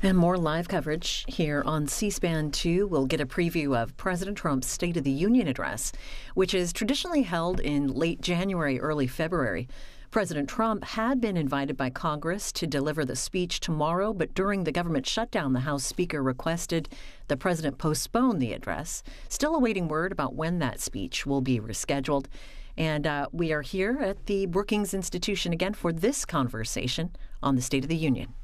And more live coverage here on C-SPAN 2. We'll get a preview of President Trump's State of the Union address, which is traditionally held in late January, early February. President Trump had been invited by Congress to deliver the speech tomorrow, but during the government shutdown, the House Speaker requested the president postpone the address. Still awaiting word about when that speech will be rescheduled. And we are here at the Brookings Institution again for this conversation on the State of the Union.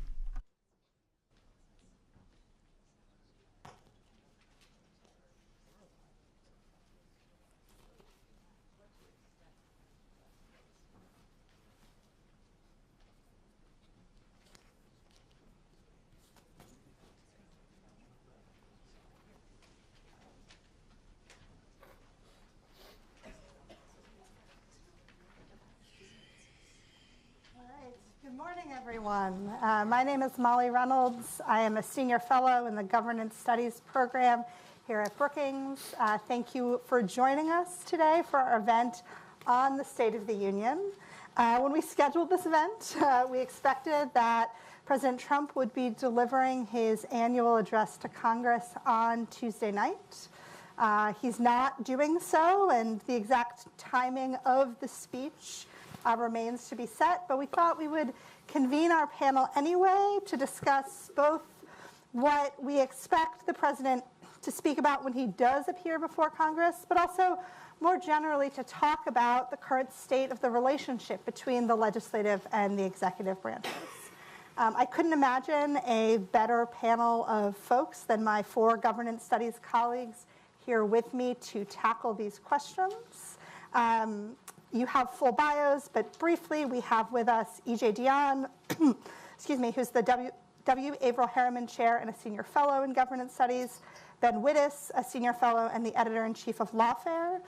Good morning, everyone. My name is Molly Reynolds. I am a senior fellow in the Governance Studies program here at Brookings. Thank you for joining us today for our event on the State of the Union. When we scheduled this event, we expected that President Trump would be delivering his annual address to Congress on Tuesday night. He's not doing so, and the exact timing of the speech remains to be set, but we thought we would convene our panel anyway to discuss both what we expect the president to speak about when he does appear before Congress, but also more generally to talk about the current state of the relationship between the legislative and the executive branches. I couldn't imagine a better panel of folks than my four governance studies colleagues here with me to tackle these questions. You have full bios, but briefly, we have with us E.J. Dionne, who's the W. Averill Harriman Chair and a Senior Fellow in Governance Studies, Ben Wittes, a Senior Fellow and the Editor-in-Chief of Lawfare,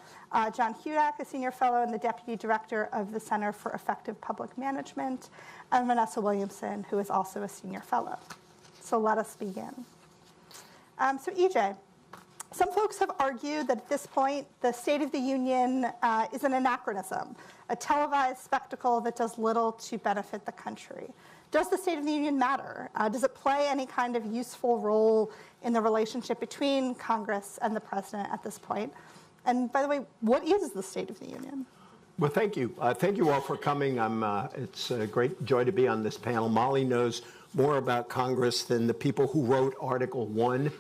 John Hudak, a Senior Fellow and the Deputy Director of the Center for Effective Public Management, and Vanessa Williamson, who is also a Senior Fellow. So let us begin. So E.J., some folks have argued that at this point, the State of the Union is an anachronism, a televised spectacle that does little to benefit the country. Does the State of the Union matter? Does it play any kind of useful role in the relationship between Congress and the President at this point? And by the way, what is the State of the Union? Well, thank you. Thank you all for coming. It's a great joy to be on this panel. Molly knows more about Congress than the people who wrote Article 1.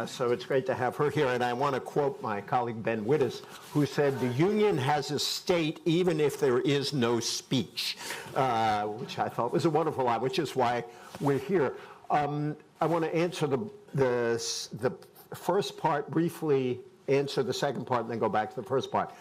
So it's great to have her here. And I want to quote my colleague Ben Wittes, who said, "The Union has a state even if there is no speech," which I thought was a wonderful line, which is why we're here. I want to answer the first part briefly, answer the second part, and then go back to the first part.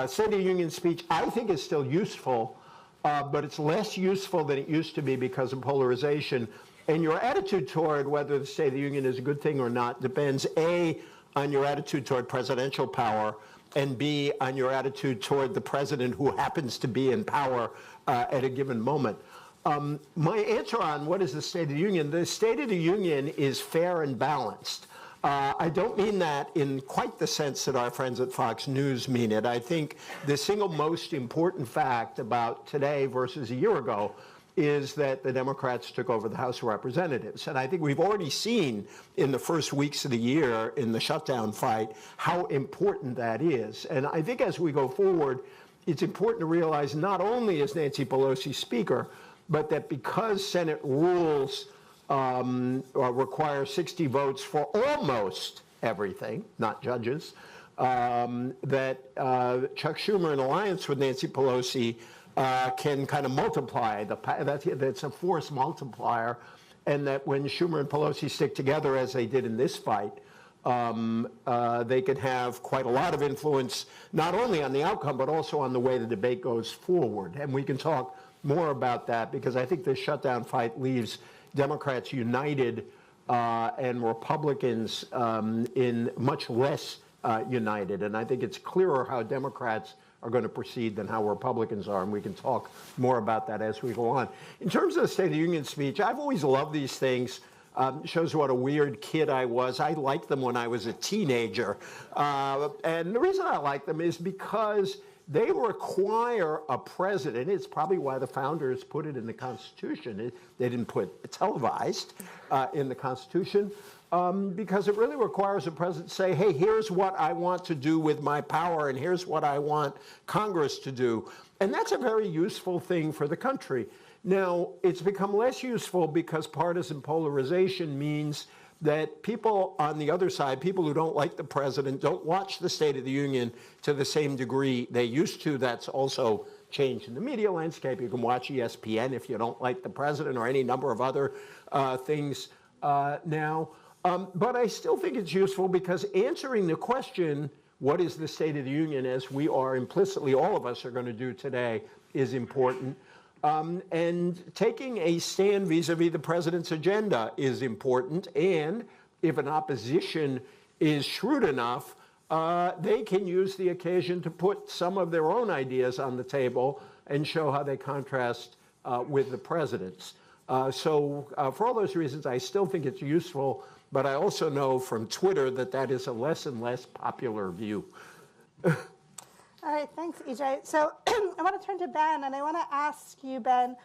State of the Union speech, I think, is still useful, but it's less useful than it used to be because of polarization. And your attitude toward whether the State of the Union is a good thing or not depends, A, on your attitude toward presidential power, and B, on your attitude toward the president who happens to be in power at a given moment. My answer on what is the State of the Union is fair and balanced. I don't mean that in quite the sense that our friends at Fox News mean it. I think the single most important fact about today versus a year ago is that the Democrats took over the House of Representatives. And I think we've already seen in the first weeks of the year in the shutdown fight how important that is. And I think as we go forward, it's important to realize not only is Nancy Pelosi Speaker, but that because Senate rules require 60 votes for almost everything, not judges, that Chuck Schumer, in alliance with Nancy Pelosi, can kind of multiply. That's a force multiplier, and that when Schumer and Pelosi stick together, as they did in this fight, they can have quite a lot of influence, not only on the outcome, but also on the way the debate goes forward. And we can talk more about that, because I think this shutdown fight leaves Democrats united and Republicans in much less united. And I think it's clearer how Democrats are going to proceed than how Republicans are, and we can talk more about that as we go on. In terms of the State of the Union speech, I've always loved these things. Shows what a weird kid I was. I liked them when I was a teenager. And the reason I like them is because they require a president. It's probably why the founders put it in the Constitution. They didn't put televised in the Constitution because it really requires a president to say, hey, here's what I want to do with my power, and here's what I want Congress to do. And that's a very useful thing for the country. Now, it's become less useful because partisan polarization means that people on the other side, people who don't like the president, don't watch the State of the Union to the same degree they used to. That's also changed in the media landscape. You can watch ESPN if you don't like the president, or any number of other things now. But I still think it's useful because answering the question, what is the State of the Union, as we are implicitly, all of us are going to do today, is important. And taking a stand vis-a-vis the president's agenda is important. And if an opposition is shrewd enough, they can use the occasion to put some of their own ideas on the table and show how they contrast with the president's. So for all those reasons, I still think it's useful, but I also know from Twitter that that is a less and less popular view. All right, thanks, EJ. So I want to turn to Ben, and I want to ask you, Ben,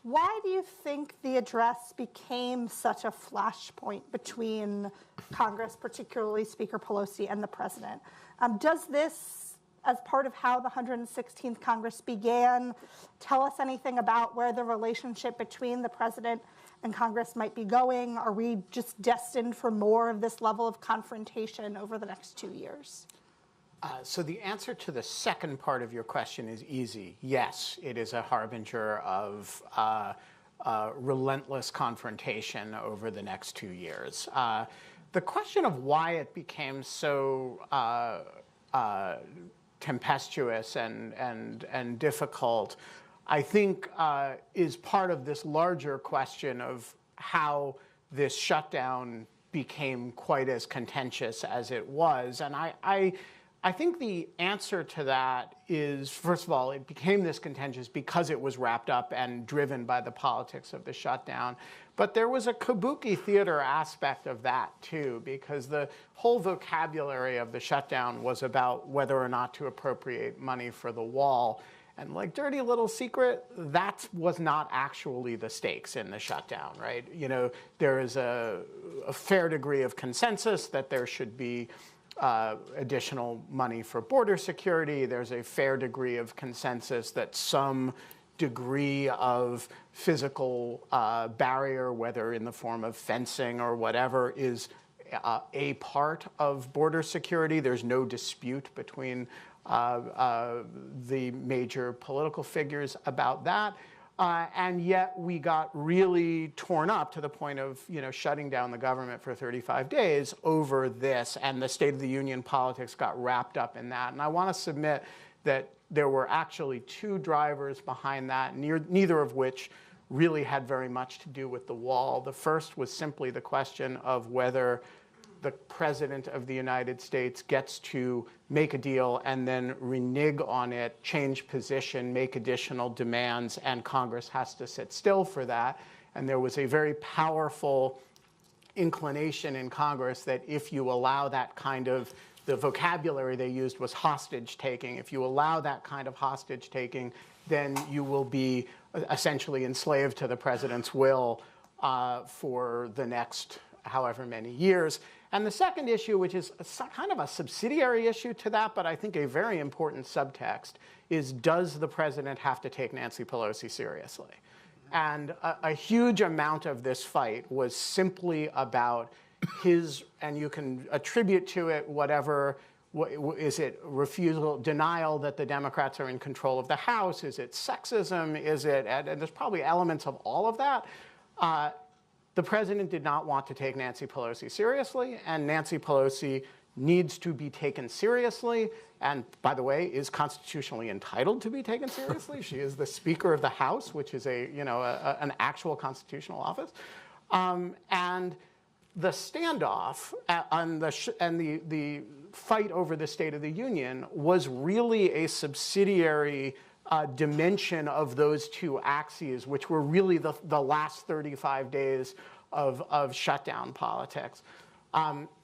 why do you think the address became such a flashpoint between Congress, particularly Speaker Pelosi, and the president? Does this, as part of how the 116th Congress began, tell us anything about where the relationship between the president and Congress might be going? Are we just destined for more of this level of confrontation over the next 2 years? So the answer to the second part of your question is easy. Yes, it is a harbinger of relentless confrontation over the next 2 years. The question of why it became so tempestuous and difficult, I think, is part of this larger question of how this shutdown became quite as contentious as it was. And I think the answer to that is, first of all, it became this contentious because it was wrapped up and driven by the politics of the shutdown. But there was a kabuki theater aspect of that, too, because the whole vocabulary of the shutdown was about whether or not to appropriate money for the wall. And like dirty little secret, that was not actually the stakes in the shutdown, right? You know, there is a fair degree of consensus that there should be additional money for border security. There's a fair degree of consensus that some degree of physical barrier, whether in the form of fencing or whatever, is a part of border security. There's no dispute between the major political figures about that. And yet we got really torn up to the point of, you know, shutting down the government for 35 days over this, and the State of the Union politics got wrapped up in that. And I want to submit that there were actually two drivers behind that, neither of which really had very much to do with the wall. The first was simply the question of whether the President of the United States gets to make a deal and then renege on it, change position, make additional demands, and Congress has to sit still for that. And there was a very powerful inclination in Congress that if you allow that kind of, the vocabulary they used was hostage taking. If you allow that kind of hostage taking, then you will be essentially enslaved to the president's will for the next however many years. And the second issue, which is kind of a subsidiary issue to that, but I think a very important subtext, is does the president have to take Nancy Pelosi seriously? And a huge amount of this fight was simply about his, and you can attribute to it whatever, is it refusal, denial that the Democrats are in control of the House? Is it sexism? Is it, and there's probably elements of all of that. The president did not want to take Nancy Pelosi seriously, and Nancy Pelosi needs to be taken seriously, and by the way, is constitutionally entitled to be taken seriously. She is the Speaker of the House, which is an actual constitutional office. And the standoff and the fight over the State of the Union was really a subsidiary dimension of those two axes, which were really the last 35 days of shutdown politics.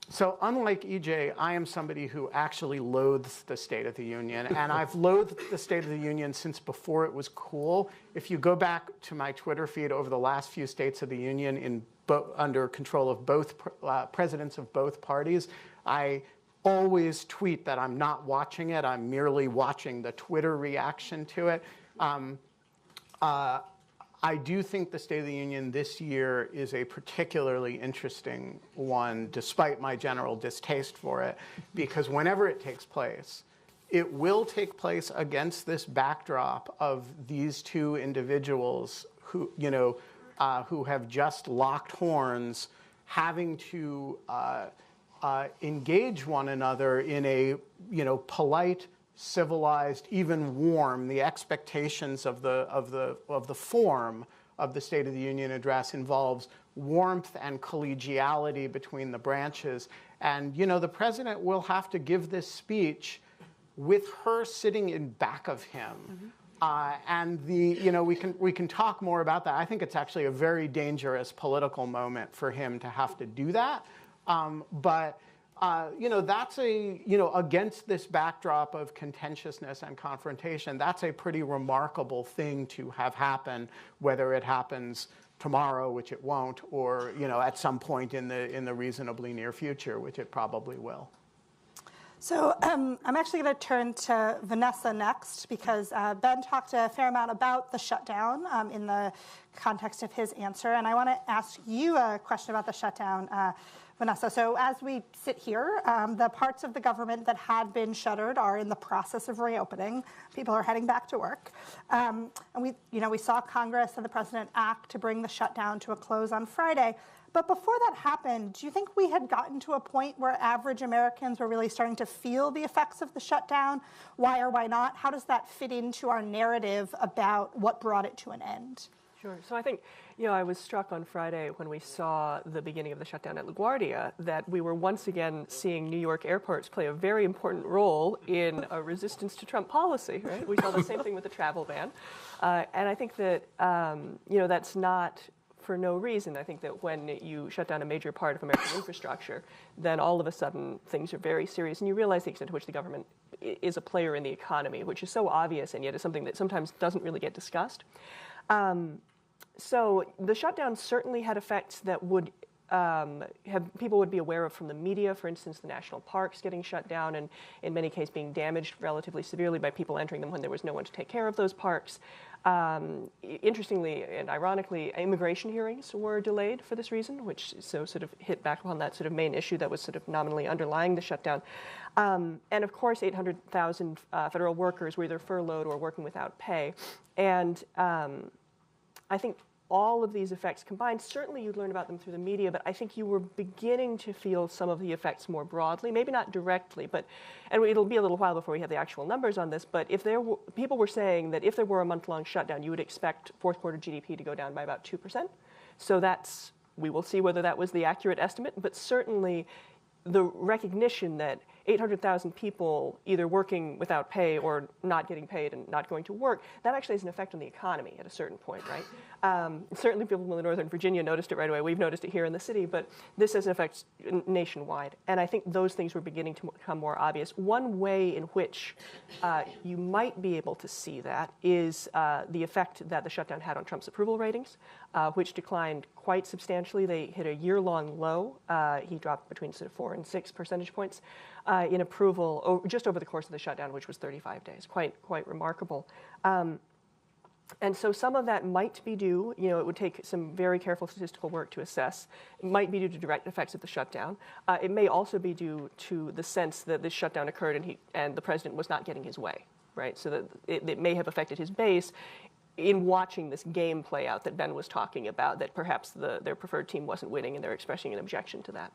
So unlike EJ, I am somebody who actually loathes the State of the Union, and I've loathed the State of the Union since before it was cool. If you go back to my Twitter feed over the last few States of the Union under control of both presidents of both parties, I always tweet that I'm not watching it. I'm merely watching the Twitter reaction to it. I do think the State of the Union this year is a particularly interesting one, despite my general distaste for it, because whenever it takes place, it will take place against this backdrop of these two individuals who, who have just locked horns, having to engage one another in a, polite, civilized, even warm. The expectations of the form of the State of the Union address involves warmth and collegiality between the branches. And the president will have to give this speech with her sitting in back of him. And we can talk more about that. I think it's actually a very dangerous political moment for him to have to do that. But that's against this backdrop of contentiousness and confrontation, that's a pretty remarkable thing to have happen, whether it happens tomorrow, which it won't, or, at some point in the reasonably near future, which it probably will. So I'm actually going to turn to Vanessa next, because Ben talked a fair amount about the shutdown in the context of his answer. And I want to ask you a question about the shutdown, Vanessa. So as we sit here, the parts of the government that had been shuttered are in the process of reopening. People are heading back to work. And we saw Congress and the president act to bring the shutdown to a close on Friday. But before that happened, do you think we had gotten to a point where average Americans were really starting to feel the effects of the shutdown? Why or why not? How does that fit into our narrative about what brought it to an end? Sure. So I think, I was struck on Friday when we saw the beginning of the shutdown at LaGuardia that we were once again seeing New York airports play a very important role in a resistance to Trump policy, right? We saw the same thing with the travel ban. And I think that, that's not for no reason. I think that when you shut down a major part of American infrastructure, then all of a sudden things are very serious, and you realize the extent to which the government is a player in the economy, which is so obvious, and yet is something that sometimes doesn't really get discussed. So the shutdown certainly had effects that would people would be aware of from the media. For instance, the national parks getting shut down and in many cases being damaged relatively severely by people entering them when there was no one to take care of those parks. Interestingly and ironically, immigration hearings were delayed for this reason, which sort of hit back upon that sort of main issue that was sort of nominally underlying the shutdown. And of course, 800,000 federal workers were either furloughed or working without pay. And I think all of these effects combined, certainly you'd learn about them through the media, but I think you were beginning to feel some of the effects more broadly, maybe not directly, and it'll be a little while before we have the actual numbers on this, but if people were saying that if there were a month-long shutdown, you would expect fourth quarter GDP to go down by about 2%. So we will see whether that was the accurate estimate, but certainly the recognition that 800,000 people either working without pay or not getting paid and not going to work, that actually has an effect on the economy at a certain point, right? Certainly people in Northern Virginia noticed it right away. We've noticed it here in the city, but this has an effect nationwide. And I think those things were beginning to become more obvious. One way in which you might be able to see that is the effect that the shutdown had on Trump's approval ratings, which declined quite substantially. They hit a year-long low. He dropped between sort of 4 and 6 percentage points in approval just over the course of the shutdown, which was 35 days. Quite remarkable. And so some of that might be due, it would take some very careful statistical work to assess. It might be due to direct effects of the shutdown. It may also be due to the sense that this shutdown occurred and the president was not getting his way, right? So that it may have affected his base in watching this game play out that Ben was talking about, that perhaps their preferred team wasn't winning and they're expressing an objection to that.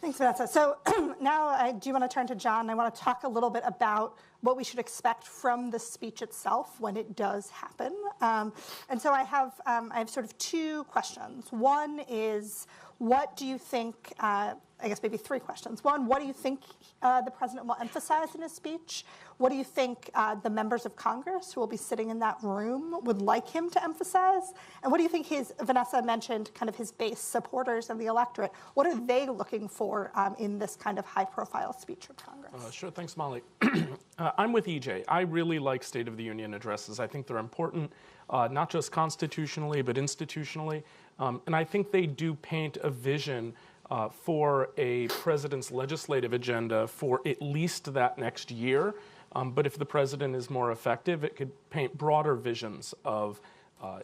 Thanks, Vanessa. So now I do want to turn to John. I want to talk a little bit about what we should expect from the speech itself when it does happen. And so I have sort of two questions. One is, what do you think, I guess maybe three questions. One, what do you think the president will emphasize in his speech? What do you think the members of Congress who will be sitting in that room would like him to emphasize? And what do you think Vanessa mentioned kind of his base supporters of the electorate, what are they looking for in this kind of high-profile speech of Congress? Sure, thanks, Molly. I'm with EJ. I really like State of the Union addresses. I think they're important, not just constitutionally, but institutionally. And I think they do paint a vision for a president's legislative agenda for at least that next year. But if the president is more effective, it could paint broader visions of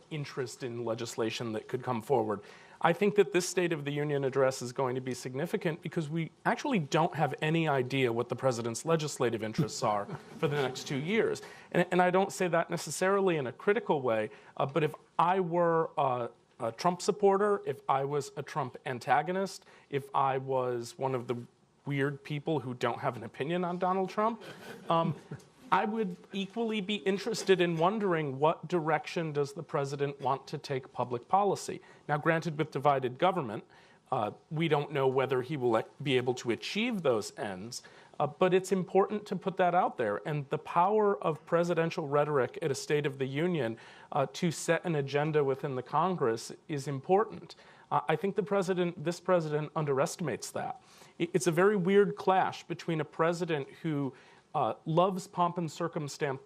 interest in legislation that could come forward. I think that this State of the Union address is going to be significant because we actually don't have any idea what the president's legislative interests are for the next 2 years. And I don't say that necessarily in a critical way, but if I were a Trump supporter, if I was a Trump antagonist, if I was one of the weird people who don't have an opinion on Donald Trump, I would equally be interested in wondering what direction does the president want to take public policy. Now, granted, with divided government, we don't know whether he will be able to achieve those ends, but it's important to put that out there. And the power of presidential rhetoric at a State of the Union to set an agenda within the Congress is important. I think this president underestimates that. It's a very weird clash between a president who loves pomp and circumstance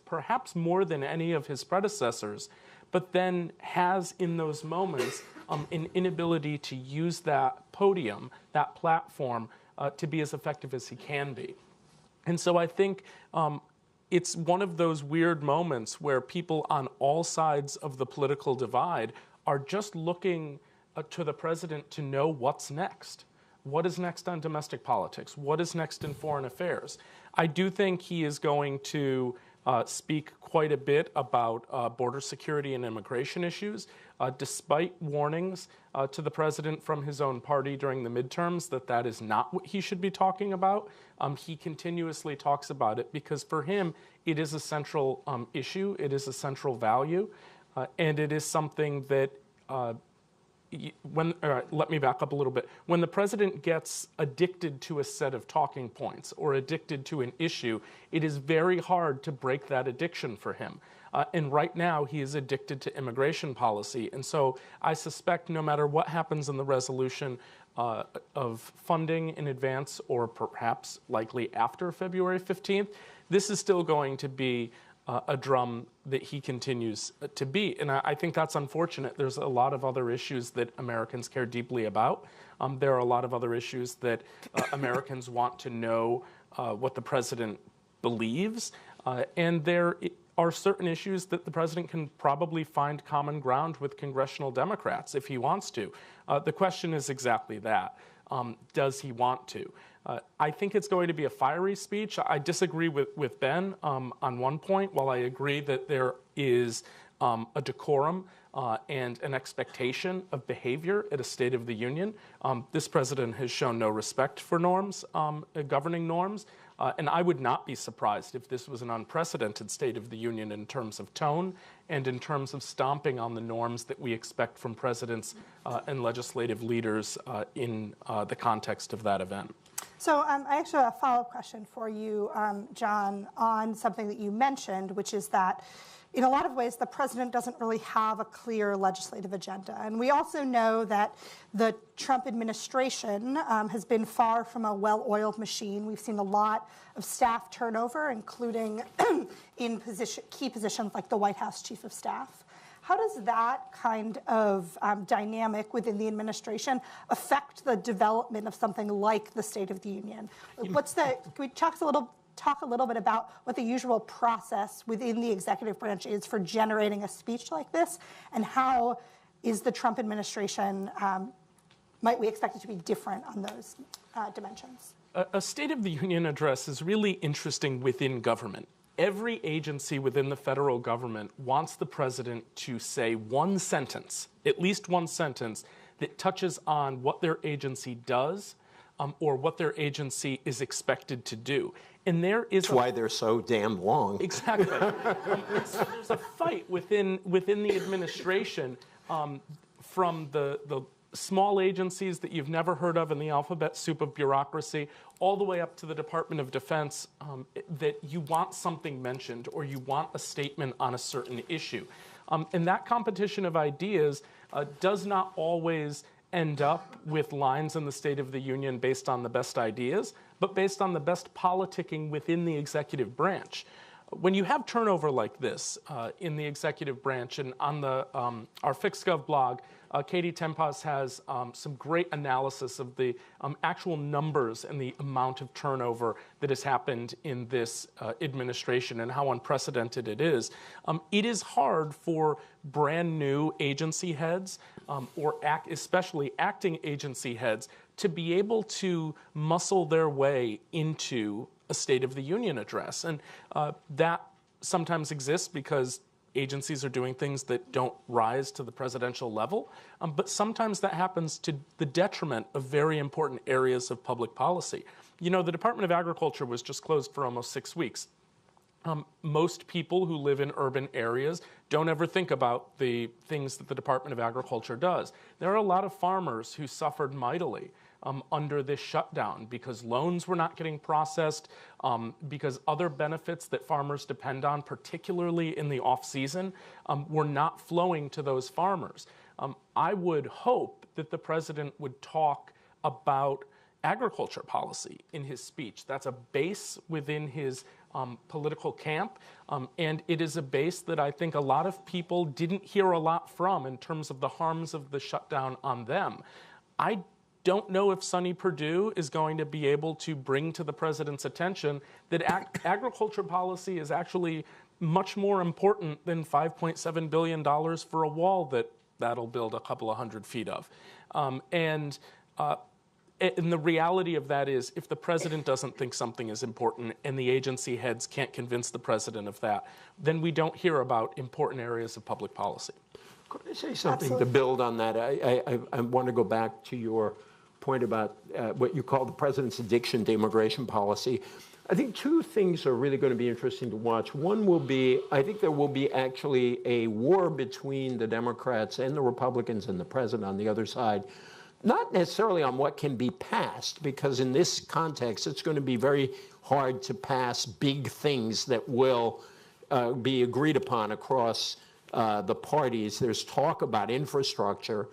perhaps more than any of his predecessors, but then has in those moments an inability to use that podium, that platform, to be as effective as he can be. And so I think it's one of those weird moments where people on all sides of the political divide are just looking to the president to know what's next. What is next on domestic politics? What is next in foreign affairs? I do think he is going to speak quite a bit about border security and immigration issues, despite warnings to the president from his own party during the midterms that is not what he should be talking about. He continuously talks about it because for him, it is a central issue, it is a central value, and it is something that let me back up a little bit. When the president gets addicted to a set of talking points or addicted to an issue, it is very hard to break that addiction for him. And right now, he is addicted to immigration policy. And so I suspect no matter what happens in the resolution of funding in advance or perhaps likely after February 15th, this is still going to be a drum that he continues to beat. And I think that's unfortunate. There's a lot of other issues that Americans care deeply about. There are a lot of other issues that Americans want to know what the president believes. And there are certain issues that the president can probably find common ground with congressional Democrats if he wants to. The question is exactly that. Does he want to? I think it's going to be a fiery speech. I disagree with Ben on one point. While I agree that there is a decorum and an expectation of behavior at a State of the Union, this president has shown no respect for norms, governing norms. And I would not be surprised if this was an unprecedented State of the Union in terms of tone and in terms of stomping on the norms that we expect from presidents and legislative leaders in the context of that event. So I actually have a follow-up question for you, John, on something that you mentioned, which is that in a lot of ways, the president doesn't really have a clear legislative agenda. And we also know that the Trump administration has been far from a well-oiled machine. We've seen a lot of staff turnover, including in key positions like the White House Chief of Staff. How does that kind of dynamic within the administration affect the development of something like the State of the Union? Can we talk a little bit about what the usual process within the executive branch is for generating a speech like this, and how is the Trump administration, might we expect it to be different on those dimensions? A State of the Union address is really interesting within government. Every agency within the federal government wants the president to say one sentence, at least one sentence, that touches on what their agency does, or what their agency is expected to do. And there is That's why they're so damn long. Exactly. There's a fight within the administration from the small agencies that you've never heard of in the alphabet soup of bureaucracy, all the way up to the Department of Defense, that you want something mentioned or you want a statement on a certain issue. And that competition of ideas does not always end up with lines in the State of the Union based on the best ideas, but based on the best politicking within the executive branch. When you have turnover like this in the executive branch, and on the our FixGov blog, Katie Tempas has some great analysis of the actual numbers and the amount of turnover that has happened in this administration and how unprecedented it is. It is hard for brand new agency heads, especially acting agency heads, to be able to muscle their way into a State of the Union address. And that sometimes exists because agencies are doing things that don't rise to the presidential level, but sometimes that happens to the detriment of very important areas of public policy. You know, the Department of Agriculture was just closed for almost 6 weeks. Most people who live in urban areas don't ever think about the things that the Department of Agriculture does. There are a lot of farmers who suffered mightily under this shutdown because loans were not getting processed, because other benefits that farmers depend on, particularly in the off-season, were not flowing to those farmers. I would hope that the president would talk about agriculture policy in his speech. That's a base within his political camp, and it is a base that I think a lot of people didn't hear a lot from in terms of the harms of the shutdown on them. I don't know if Sonny Perdue is going to be able to bring to the president's attention that agriculture policy is actually much more important than $5.7 billion for a wall that'll build a couple of 100 feet of. And the reality of that is, if the president doesn't think something is important and the agency heads can't convince the president of that, then we don't hear about important areas of public policy. Could I say something to build on that? I want to go back to your point about what you call the president's addiction to immigration policy. I think two things are really going to be interesting to watch. One will be, I think there will be actually a war between the Democrats and the Republicans and the president on the other side. Not necessarily on what can be passed, because in this context, it's going to be very hard to pass big things that will be agreed upon across the parties. There's talk about infrastructure,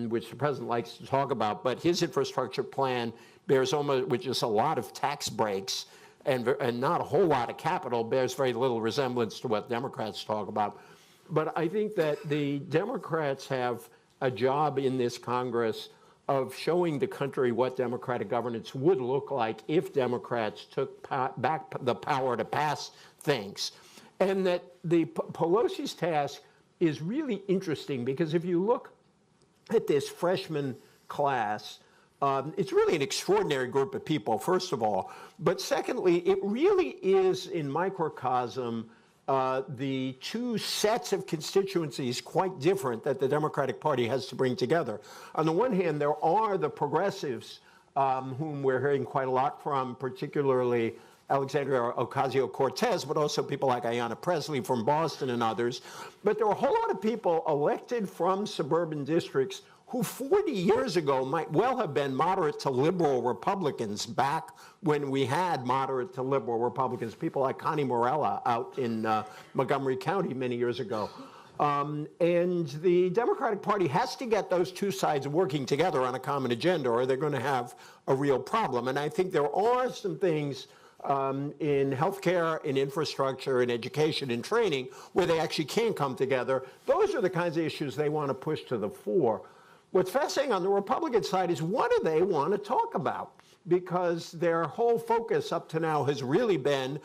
which the president likes to talk about, but his infrastructure plan bears almost, which is a lot of tax breaks and not a whole lot of capital, bears very little resemblance to what Democrats talk about. But I think that the Democrats have a job in this Congress of showing the country what democratic governance would look like if Democrats took back the power to pass things. And that the Pelosi's task is really interesting, because if you look at this freshman class, it's really an extraordinary group of people, first of all. But secondly, it really is in microcosm the two sets of constituencies quite different that the Democratic Party has to bring together. On the one hand, there are the progressives, whom we're hearing quite a lot from, particularly Alexandria Ocasio-Cortez, but also people like Ayanna Pressley from Boston and others. But there are a whole lot of people elected from suburban districts who 40 years ago might well have been moderate to liberal Republicans back when we had moderate to liberal Republicans, people like Connie Morella out in Montgomery County many years ago. And the Democratic Party has to get those two sides working together on a common agenda, or they're going to have a real problem. And I think there are some things in healthcare, in infrastructure, in education, in training, where they actually can come together. Those are the kinds of issues they want to push to the fore. What's fascinating on the Republican side is, what do they want to talk about? Because their whole focus up to now has really been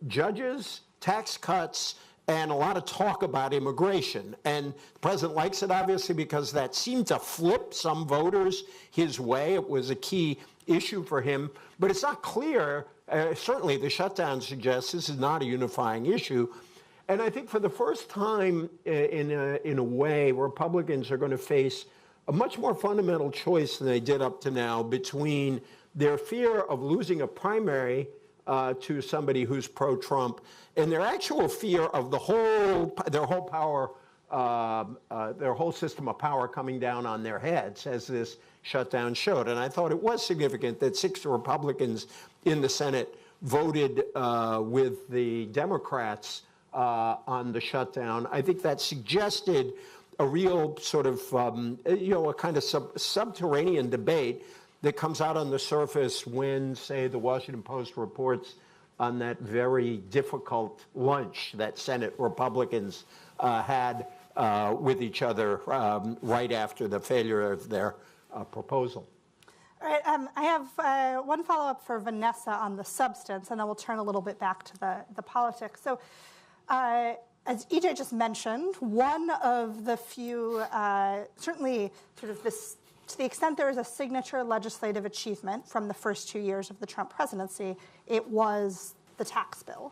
judges, tax cuts, and a lot of talk about immigration. And the president likes it, obviously, because that seemed to flip some voters his way. It was a key issue for him. But it's not clear. Certainly, the shutdown suggests this is not a unifying issue. And I think for the first time, in a way, Republicans are going to face a much more fundamental choice than they did up to now between their fear of losing a primary to somebody who's pro-Trump and their actual fear of their whole system of power coming down on their heads, as this shutdown showed. And I thought it was significant that 6 Republicans in the Senate voted with the Democrats on the shutdown. I think that suggested a real sort of, a kind of subterranean debate that comes out on the surface when, say, the Washington Post reports on that very difficult lunch that Senate Republicans had with each other right after the failure of their proposal. All right, I have one follow-up for Vanessa on the substance, and then we'll turn a little bit back to the politics. So, as EJ just mentioned, one of the few, certainly sort of this, to the extent there is a signature legislative achievement from the first 2 years of the Trump presidency, it was the tax bill.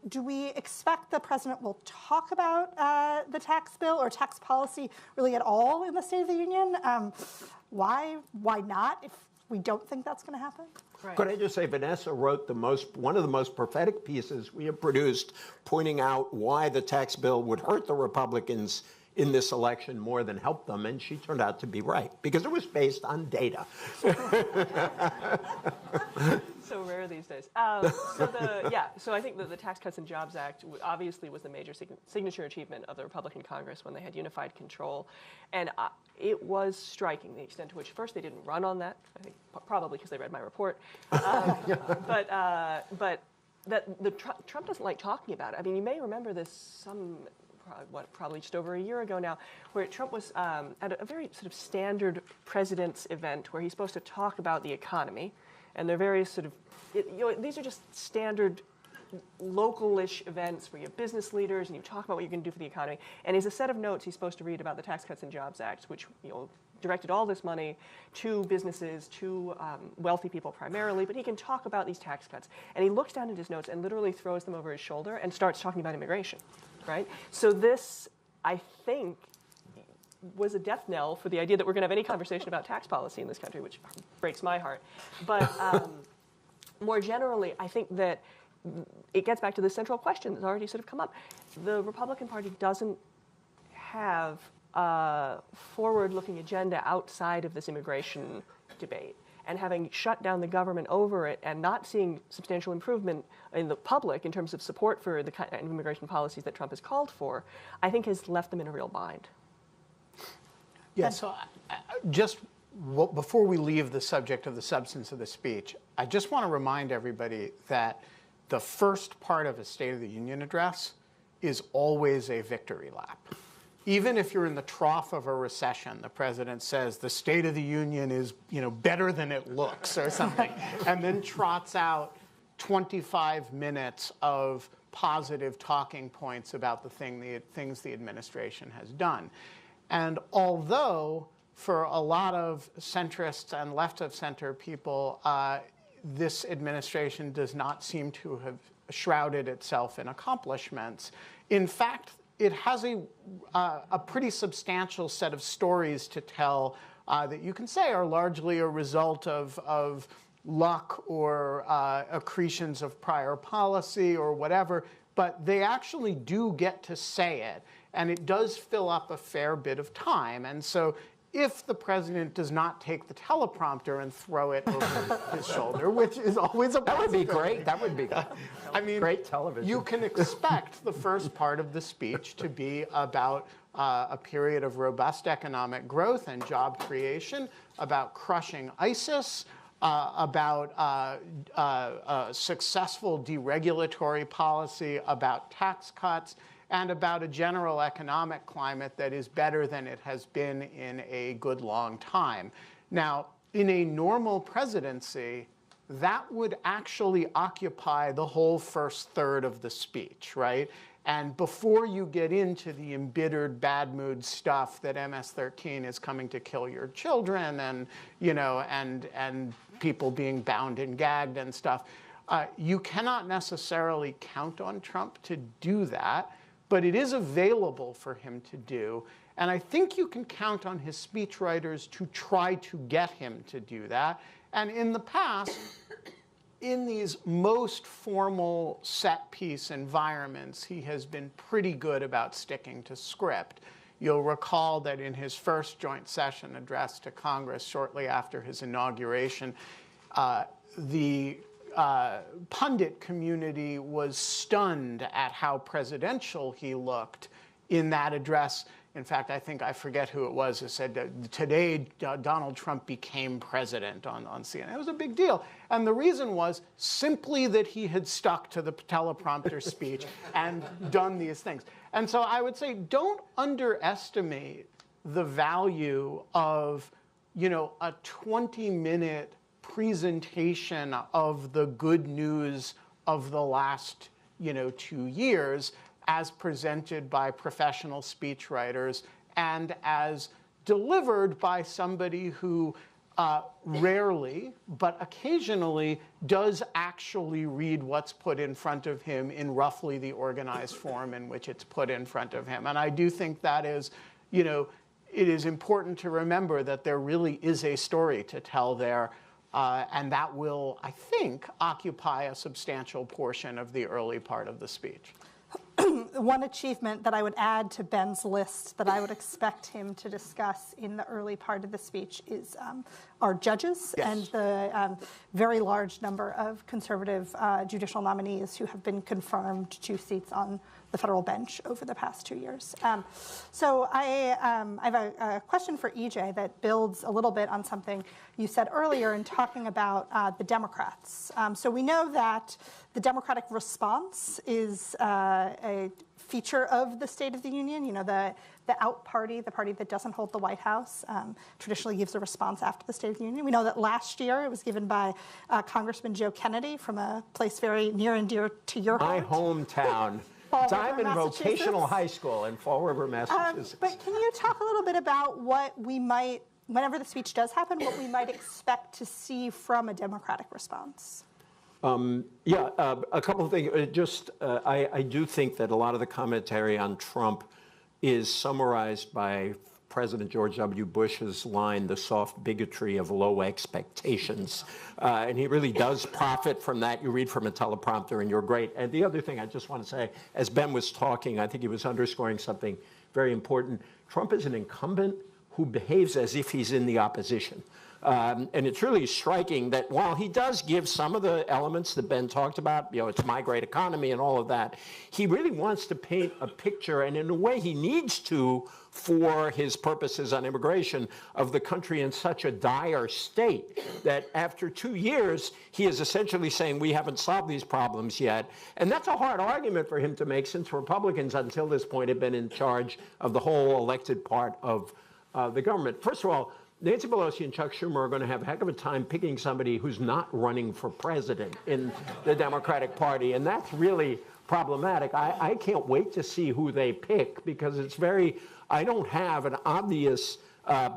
Do we expect the president will talk about the tax bill or tax policy really at all in the State of the Union? Why not, if we don't think that's going to happen? Right. Could I just say, Vanessa wrote one of the most prophetic pieces we have produced, pointing out why the tax bill would hurt the Republicans in this election more than help them, and she turned out to be right, because it was based on data. So rare these days. So I think that the Tax Cuts and Jobs Act obviously was the major signature achievement of the Republican Congress when they had unified control. And it was striking the extent to which, first, they didn't run on that, I think probably because they read my report. But Trump doesn't like talking about it. I mean, you may remember this probably just over a year ago now, where Trump was at a very sort of standard president's event where he's supposed to talk about the economy. And they're various sort of, these are just standard local-ish events where you have business leaders and you talk about what you're going to do for the economy. And as a set of notes, he's supposed to read about the Tax Cuts and Jobs Act, which directed all this money to businesses, to wealthy people primarily, but he can talk about these tax cuts. And he looks down at his notes and literally throws them over his shoulder and starts talking about immigration, right? So this, I think, was a death knell for the idea that we're going to have any conversation about tax policy in this country, which breaks my heart. But more generally, I think that it gets back to the central question that's already sort of come up. The Republican Party doesn't have a forward-looking agenda outside of this immigration debate. And having shut down the government over it and not seeing substantial improvement in the public in terms of support for the kind of immigration policies that Trump has called for, I think has left them in a real bind. Yeah, so before we leave the subject of the substance of the speech, I just want to remind everybody that the first part of a State of the Union address is always a victory lap. Even if you're in the trough of a recession, the president says the State of the Union is, better than it looks or something, and then trots out 25 minutes of positive talking points about the things the administration has done. And although for a lot of centrists and left of center people, this administration does not seem to have shrouded itself in accomplishments, in fact, it has a pretty substantial set of stories to tell that you can say are largely a result of luck or accretions of prior policy or whatever, but they actually do get to say it. And it does fill up a fair bit of time. And so if the president does not take the teleprompter and throw it over his shoulder, which is always a That would be great. That would be great television. You can expect the first part of the speech to be about a period of robust economic growth and job creation, about crushing ISIS, about successful deregulatory policy, about tax cuts, and about a general economic climate that is better than it has been in a good long time. Now, in a normal presidency, that would actually occupy the whole first third of the speech, right? And before you get into the embittered bad mood stuff that MS-13 is coming to kill your children and, and people being bound and gagged and stuff, you cannot necessarily count on Trump to do that. but it is available for him to do. And I think you can count on his speechwriters to try to get him to do that. And in the past, in these most formal set-piece environments, he has been pretty good about sticking to script. You'll recall that in his first joint session address to Congress shortly after his inauguration, the pundit community was stunned at how presidential he looked in that address. In fact, I forget who it was who said that today Donald Trump became president on CNN. It was a big deal. And the reason was simply that he had stuck to the teleprompter speech and done these things. And so I would say don't underestimate the value of, a 20-minute presentation of the good news of the last, 2 years as presented by professional speechwriters and as delivered by somebody who rarely, but occasionally, does actually read what's put in front of him in roughly the organized form in which it's put in front of him. And I do think that is, it is important to remember that there really is a story to tell there. And that will, I think, occupy a substantial portion of the early part of the speech. One achievement that I would add to Ben's list that I would expect him to discuss in the early part of the speech is our judges and the very large number of conservative judicial nominees who have been confirmed to seats on the federal bench over the past 2 years. So I have a question for EJ that builds a little bit on something you said earlier in talking about the Democrats. So we know that the Democratic response is a feature of the State of the Union. The out party, the party that doesn't hold the White House, traditionally gives a response after the State of the Union. We know that last year it was given by Congressman Joe Kennedy from a place very near and dear to your heart. My hometown. Diamond Vocational High School in Fall River, Massachusetts. But can you talk a little bit about what we might, whenever the speech does happen, what we might expect to see from a Democratic response? A couple of things. I do think that a lot of the commentary on Trump is summarized by President George W. Bush's line, the soft bigotry of low expectations. And he really does profit from that. You read from a teleprompter and you're great. And the other thing I just want to say, as Ben was talking, I think he was underscoring something very important. Trump is an incumbent who behaves as if he's in the opposition. And it's really striking that while he does give some of the elements that Ben talked about, it's my great economy and all of that, he really wants to paint a picture, and in a way he needs to, for his purposes on immigration, of the country in such a dire state that after 2 years, he is essentially saying we haven't solved these problems yet. And that's a hard argument for him to make, since Republicans until this point have been in charge of the whole elected part of the government. First of all, Nancy Pelosi and Chuck Schumer are going to have a heck of a time picking somebody who's not running for president in the Democratic Party, and that's really problematic. I can't wait to see who they pick, because it's I don't have an obvious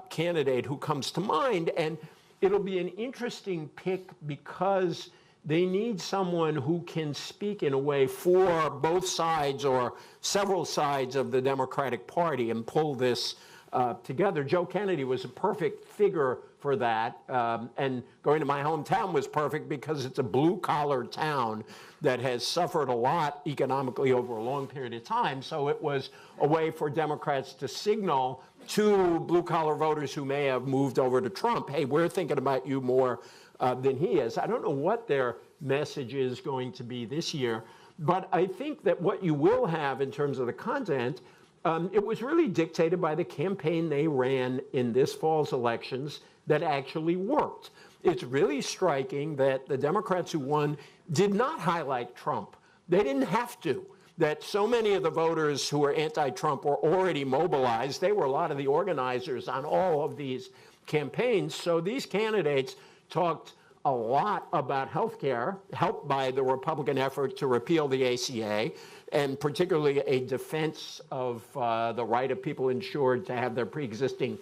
candidate who comes to mind, and it'll be an interesting pick because they need someone who can speak in a way for both sides or several sides of the Democratic Party and pull this together. Joe Kennedy was a perfect figure for that, and going to my hometown was perfect because it's a blue-collar town that has suffered a lot economically over a long period of time, so it was a way for Democrats to signal to blue-collar voters who may have moved over to Trump, hey, we're thinking about you more than he is. I don't know what their message is going to be this year, but I think that what you will have in terms of the content, it was really dictated by the campaign they ran in this fall's elections that actually worked. It's really striking that the Democrats who won did not highlight Trump. They didn't have to. That so many of the voters who were anti-Trump were already mobilized. They were a lot of the organizers on all of these campaigns. So these candidates talked a lot about health care, helped by the Republican effort to repeal the ACA, and particularly a defense of the right of people insured to have their pre-existing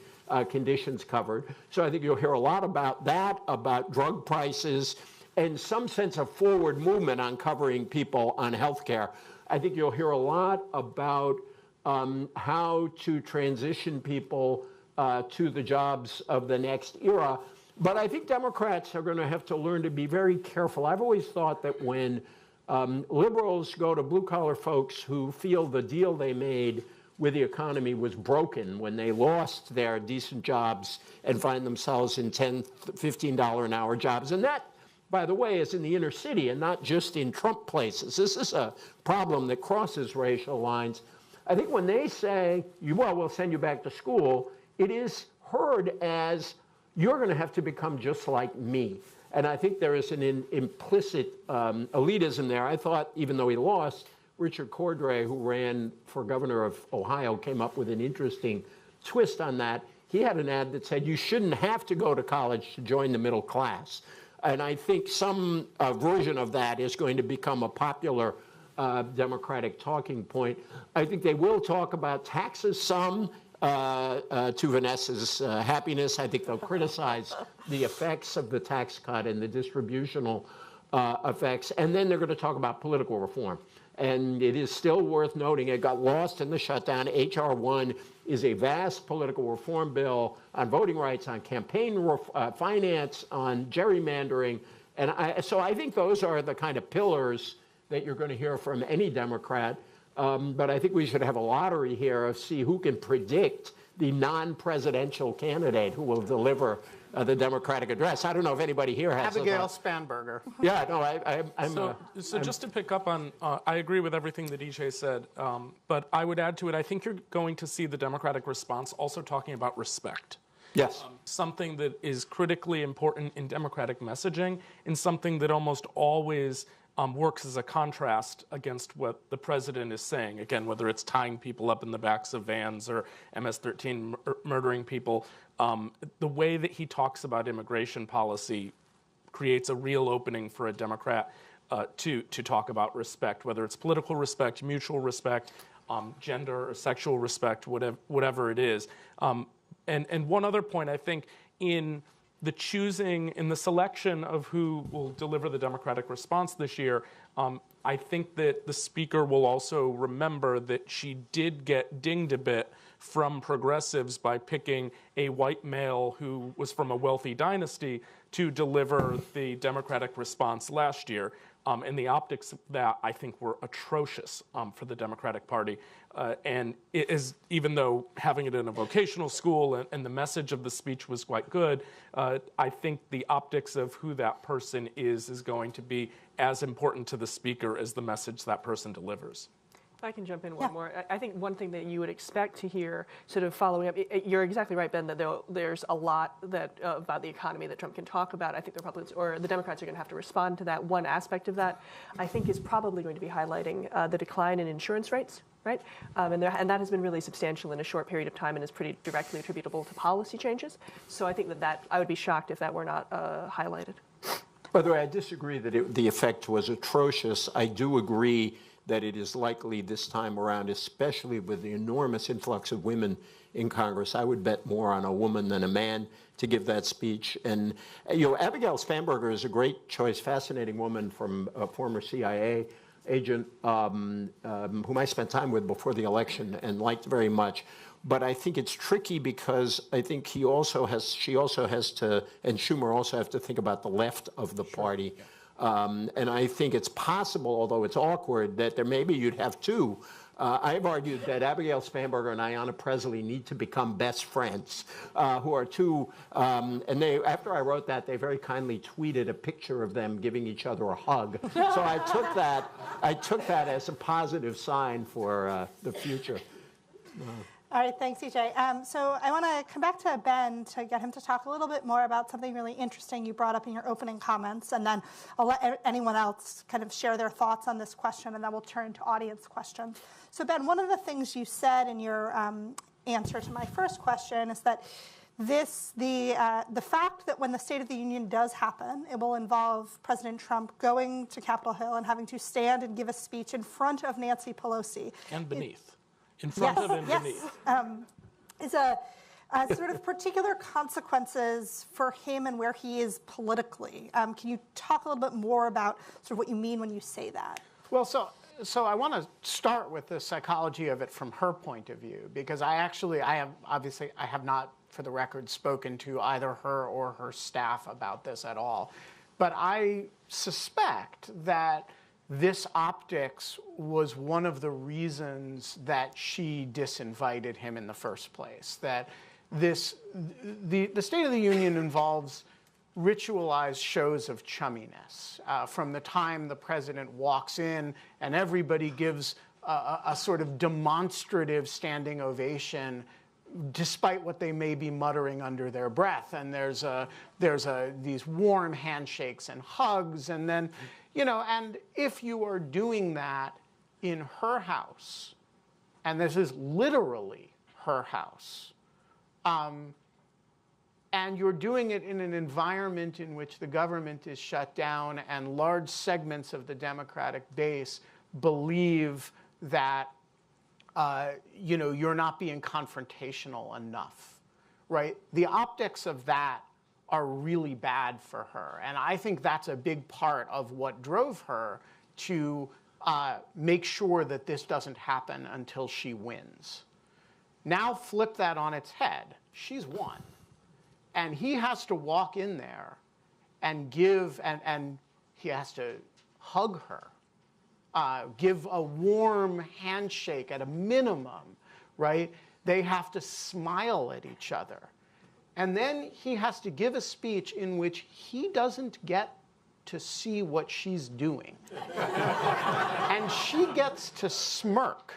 conditions covered. So I think you'll hear a lot about that, about drug prices, and some sense of forward movement on covering people on health care. I think you'll hear a lot about how to transition people to the jobs of the next era. But I think Democrats are going to have to learn to be very careful. I've always thought that when liberals go to blue-collar folks who feel the deal they made with the economy was broken, when they lost their decent jobs and find themselves in $10, $15 an hour jobs. And that, by the way, is in the inner city and not just in Trump places. This is a problem that crosses racial lines. I think when they say, well, we'll send you back to school, it is heard as, you're going to have to become just like me. And I think there is an implicit elitism there. I thought, even though he lost, Richard Cordray, who ran for governor of Ohio, came up with an interesting twist on that. He had an ad that said you shouldn't have to go to college to join the middle class. And I think some version of that is going to become a popular Democratic talking point. I think they will talk about taxes some to Vanessa's happiness. I think they'll criticize the effects of the tax cut and the distributional effects. And then they're going to talk about political reform. And it is still worth noting, it got lost in the shutdown. H.R. 1 is a vast political reform bill on voting rights, on campaign finance, on gerrymandering. And so I think those are the kind of pillars that you're going to hear from any Democrat. But I think we should have a lottery here of see who can predict the non-presidential candidate who will deliver the Democratic address. I don't know if anybody here has Abigail Spanberger. Yeah, no, So just to pick up on, I agree with everything that EJ said, but I would add to it, I think you're going to see the Democratic response also talking about respect. Yes. Something that is critically important in Democratic messaging and something that almost always works as a contrast against what the president is saying. Again, whether it's tying people up in the backs of vans or MS-13 murdering people, the way that he talks about immigration policy creates a real opening for a Democrat to talk about respect, whether it's political respect, mutual respect, gender or sexual respect, whatever it is. And one other point, I think, in the choosing, in the selection of who will deliver the Democratic response this year, I think that the speaker will also remember that she did get dinged a bit from progressives by picking a white male who was from a wealthy dynasty to deliver the Democratic response last year. And the optics of that, I think, were atrocious for the Democratic Party. And it is, even though having it in a vocational school and the message of the speech was quite good, I think the optics of who that person is going to be as important to the speaker as the message that person delivers. If I can jump in one more. I think one thing that you would expect to hear, sort of following up, you're exactly right, Ben, that there's a lot that about the economy that Trump can talk about. I think the Republicans or the Democrats are going to have to respond to that. One aspect of that, I think, is probably going to be highlighting the decline in insurance rates, right? And that has been really substantial in a short period of time and is pretty directly attributable to policy changes. So I think that I would be shocked if that were not highlighted. By the way, I disagree that the effect was atrocious. I do agree that it is likely this time around, especially with the enormous influx of women in Congress. I would bet more on a woman than a man to give that speech. And, Abigail Spanberger is a great choice, fascinating woman from a former CIA agent whom I spent time with before the election and liked very much. But I think it's tricky because I think she also has to, and Schumer also have to think about the left of the party. Yeah. And I think it's possible, although it's awkward, that maybe you'd have two. I've argued that Abigail Spanberger and Ayanna Pressley need to become best friends, who are two. And after I wrote that, they very kindly tweeted a picture of them giving each other a hug. So I took that as a positive sign for the future. All right, thanks, EJ. So I want to come back to Ben to get him to talk a little bit more about something really interesting you brought up in your opening comments, and then I'll let anyone else kind of share their thoughts on this question, and then we'll turn to audience questions. So Ben, one of the things you said in your answer to my first question is that the fact that when the State of the Union does happen, it will involve President Trump going to Capitol Hill and having to stand and give a speech in front of Nancy Pelosi. And beneath. In front of and beneath. Is a sort of particular consequences for him and where he is politically. Can you talk a little bit more about sort of what you mean when you say that? Well, so So I want to start with the psychology of it from her point of view, because I have not, for the record, spoken to either her or her staff about this at all. But I suspect that this optics was one of the reasons that she disinvited him in the first place. That the State of the Union involves ritualized shows of chumminess. From the time the president walks in and everybody gives a sort of demonstrative standing ovation, despite what they may be muttering under their breath. And there's these warm handshakes and hugs. And then, and if you are doing that in her house, and this is literally her house, and you're doing it in an environment in which the government is shut down and large segments of the Democratic base believe that you're not being confrontational enough, right? The optics of that are really bad for her. And I think that's a big part of what drove her to make sure that this doesn't happen until she wins. Now flip that on its head. She's won. And he has to walk in there and give, and he has to hug her, give a warm handshake at a minimum, right? They have to smile at each other. And then he has to give a speech in which he doesn't get to see what she's doing. And she gets to smirk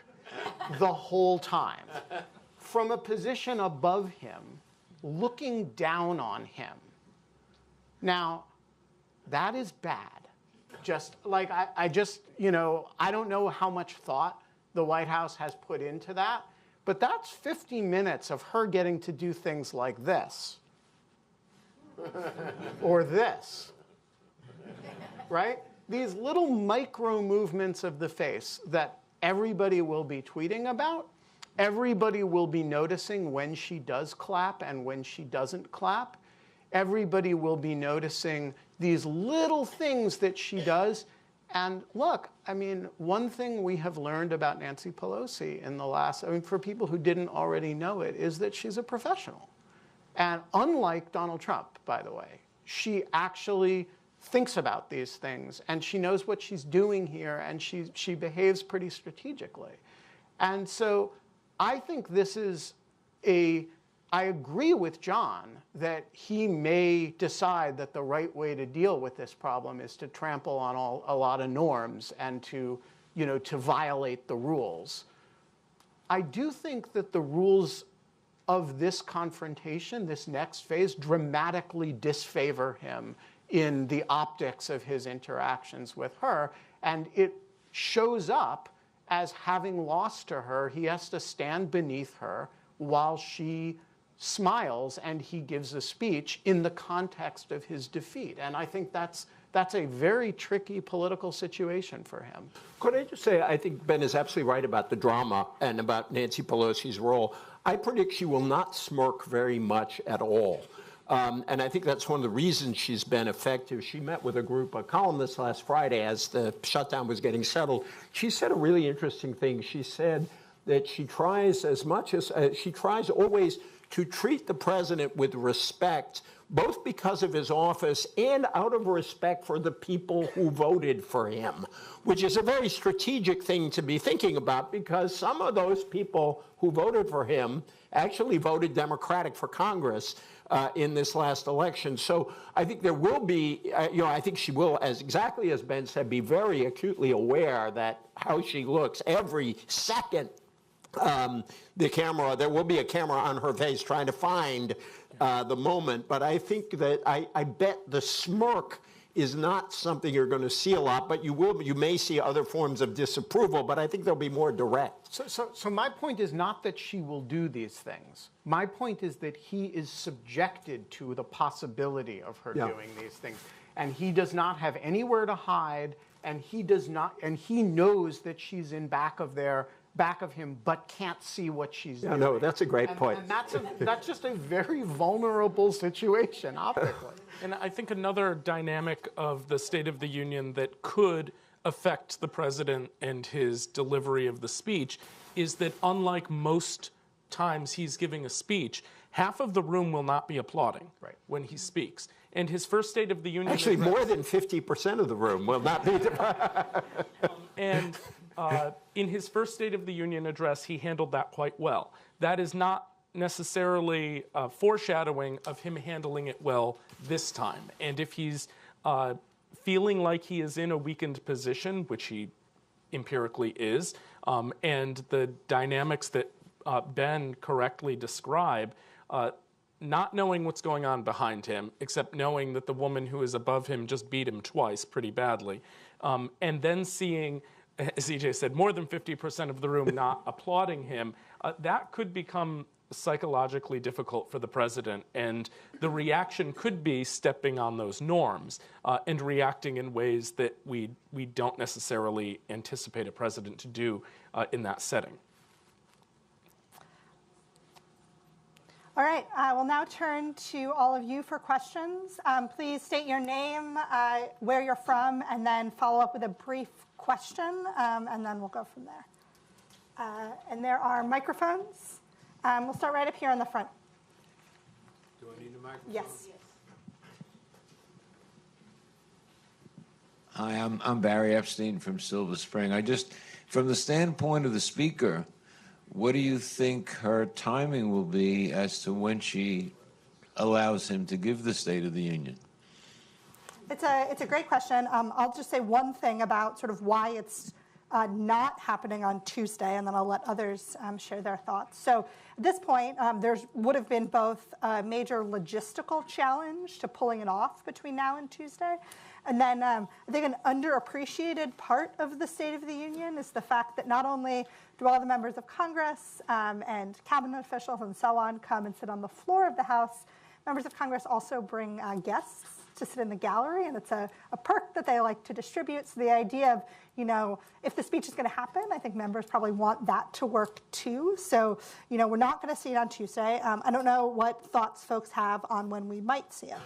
the whole time from a position above him, looking down on him. Now, that is bad. Just like, I don't know how much thought the White House has put into that, but that's 50 minutes of her getting to do things like this. Or this. Right? These little micro movements of the face that everybody will be tweeting about. Everybody will be noticing when she does clap and when she doesn't clap. Everybody will be noticing these little things that she does. And look, I mean, one thing we have learned about Nancy Pelosi in the last, for people who didn't already know it, is that she's a professional. And unlike Donald Trump, by the way, she actually thinks about these things and she knows what she's doing here and she behaves pretty strategically. And so I think this is I agree with John that he may decide that the right way to deal with this problem is to trample on a lot of norms and to violate the rules. I do think that the rules of this confrontation, this next phase, dramatically disfavor him in the optics of his interactions with her, and it shows up as having lost to her. He has to stand beneath her while she smiles and he gives a speech in the context of his defeat. And I think that's a very tricky political situation for him. Could I just say, I think Ben is absolutely right about the drama and about Nancy Pelosi's role. I predict she will not smirk very much at all. And I think that's one of the reasons she's been effective. She met with a group of columnists last Friday as the shutdown was getting settled. She said a really interesting thing. She said that she tries always to treat the president with respect, both because of his office and out of respect for the people who voted for him, which is a very strategic thing to be thinking about because some of those people who voted for him actually voted Democratic for Congress in this last election. So I think there will be, I think she will, as exactly as Ben said, be very acutely aware that how she looks every second. There will be a camera on her face trying to find the moment. But I think that I bet the smirk is not something you're going to see a lot, but you may see other forms of disapproval, but I think they'll be more direct. So my point is not that she will do these things. My point is that he is subjected to the possibility of her doing these things. And he does not have anywhere to hide, and he knows that she's in back of him, but can't see what she's doing. No, that's a great point. And that's just a very vulnerable situation, optically. And I think another dynamic of the State of the Union that could affect the president and his delivery of the speech is that unlike most times he's giving a speech, half of the room will not be applauding when he speaks. And his first State of the Union Actually, address, more than 50% of the room will not be. and in his first State of the Union address, he handled that quite well. That is not necessarily foreshadowing of him handling it well this time. And if he's feeling like he is in a weakened position, which he empirically is, and the dynamics that Ben correctly described, not knowing what's going on behind him, except knowing that the woman who is above him just beat him twice pretty badly, and then seeing, as EJ said, more than 50% of the room not applauding him, that could become psychologically difficult for the president, and the reaction could be stepping on those norms and reacting in ways that we don't necessarily anticipate a president to do in that setting. All right, we'll now turn to all of you for questions. Please state your name, where you're from, and then follow up with a brief question, and then we'll go from there. And there are microphones. We'll start right up here on the front. Do I need a microphone? Yes. Hi, I'm Barry Epstein from Silver Spring. From the standpoint of the speaker, what do you think her timing will be as to when she allows him to give the State of the Union? It's a great question. I'll just say one thing about sort of why it's not happening on Tuesday, and then I'll let others share their thoughts. So at this point, there would have been both a major logistical challenge to pulling it off between now and Tuesday. And then I think an underappreciated part of the State of the Union is the fact that not only do all the members of Congress and cabinet officials and so on come and sit on the floor of the House, members of Congress also bring guests to sit in the gallery, and it's a perk that they like to distribute. So the idea of, if the speech is going to happen, I think members probably want that to work too. So, we're not going to see it on Tuesday. I don't know what thoughts folks have on when we might see it.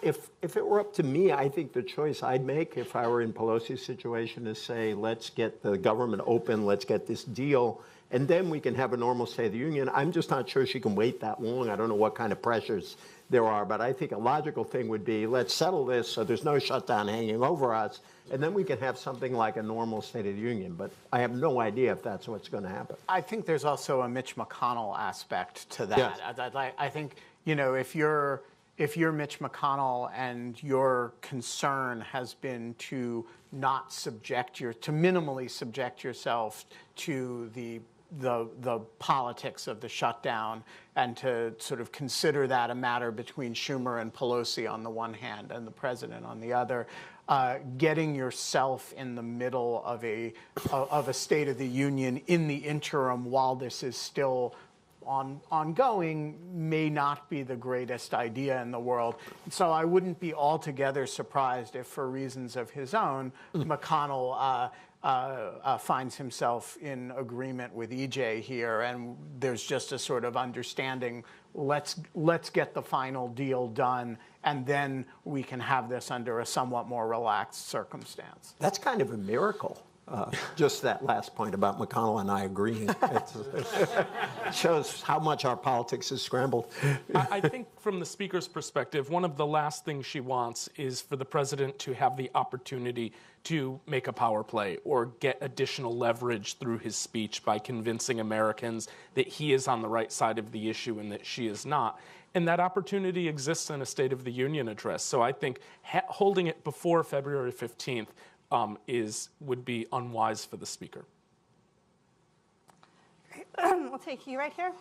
If it were up to me, I think the choice I'd make if I were in Pelosi's situation is say, let's get the government open, let's get this deal, and then we can have a normal State of the Union. I'm just not sure she can wait that long. I don't know what kind of pressures there are, but I think a logical thing would be, let's settle this so there's no shutdown hanging over us, and then we can have something like a normal State of the Union. But I have no idea if that's what's going to happen. I think there's also a Mitch McConnell aspect to that. Yes. I think, if you're Mitch McConnell and your concern has been to not to minimally subject yourself to the politics of the shutdown and to sort of consider that a matter between Schumer and Pelosi on the one hand and the president on the other, getting yourself in the middle of a State of the Union in the interim while this is still ongoing may not be the greatest idea in the world. So I wouldn't be altogether surprised if, for reasons of his own, McConnell finds himself in agreement with EJ here, and there's just a sort of understanding, let's get the final deal done, and then we can have this under a somewhat more relaxed circumstance. That's kind of a miracle. Just that last point about McConnell and I agreeing. It shows how much our politics is scrambled. I think from the speaker's perspective, one of the last things she wants is for the president to have the opportunity to make a power play or get additional leverage through his speech by convincing Americans that he is on the right side of the issue and that she is not. And that opportunity exists in a State of the Union address. So I think holding it before February 15th would be unwise for the speaker. We'll take you right here.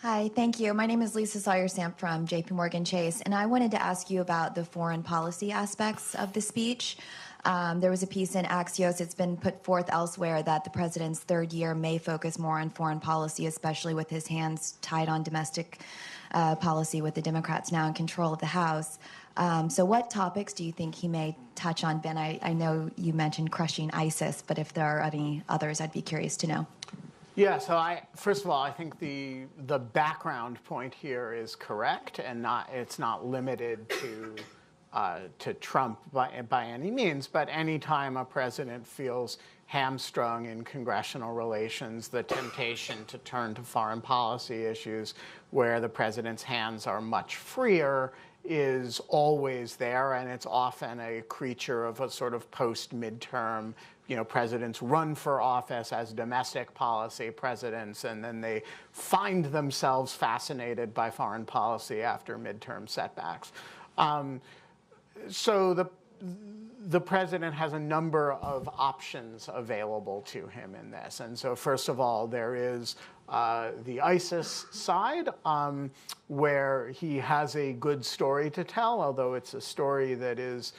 Hi, thank you. My name is Lisa Sawyer-Samp from JPMorgan Chase, and I wanted to ask you about the foreign policy aspects of the speech. There was a piece in Axios, it's been put forth elsewhere, that the president's third year may focus more on foreign policy, especially with his hands tied on domestic policy with the Democrats now in control of the House. So what topics do you think he may touch on, Ben? I know you mentioned crushing ISIS, but if there are any others, I'd be curious to know. Yeah, so first of all, I think the background point here is correct, and it's not limited to Trump by any means. But anytime a president feels hamstrung in congressional relations, the temptation to turn to foreign policy issues where the president's hands are much freer is always there, and it's often a creature of a sort of post-midterm, presidents run for office as domestic policy presidents, and then they find themselves fascinated by foreign policy after midterm setbacks. So the president has a number of options available to him in this. And so first of all, there is the ISIS side, where he has a good story to tell, although it's a story that is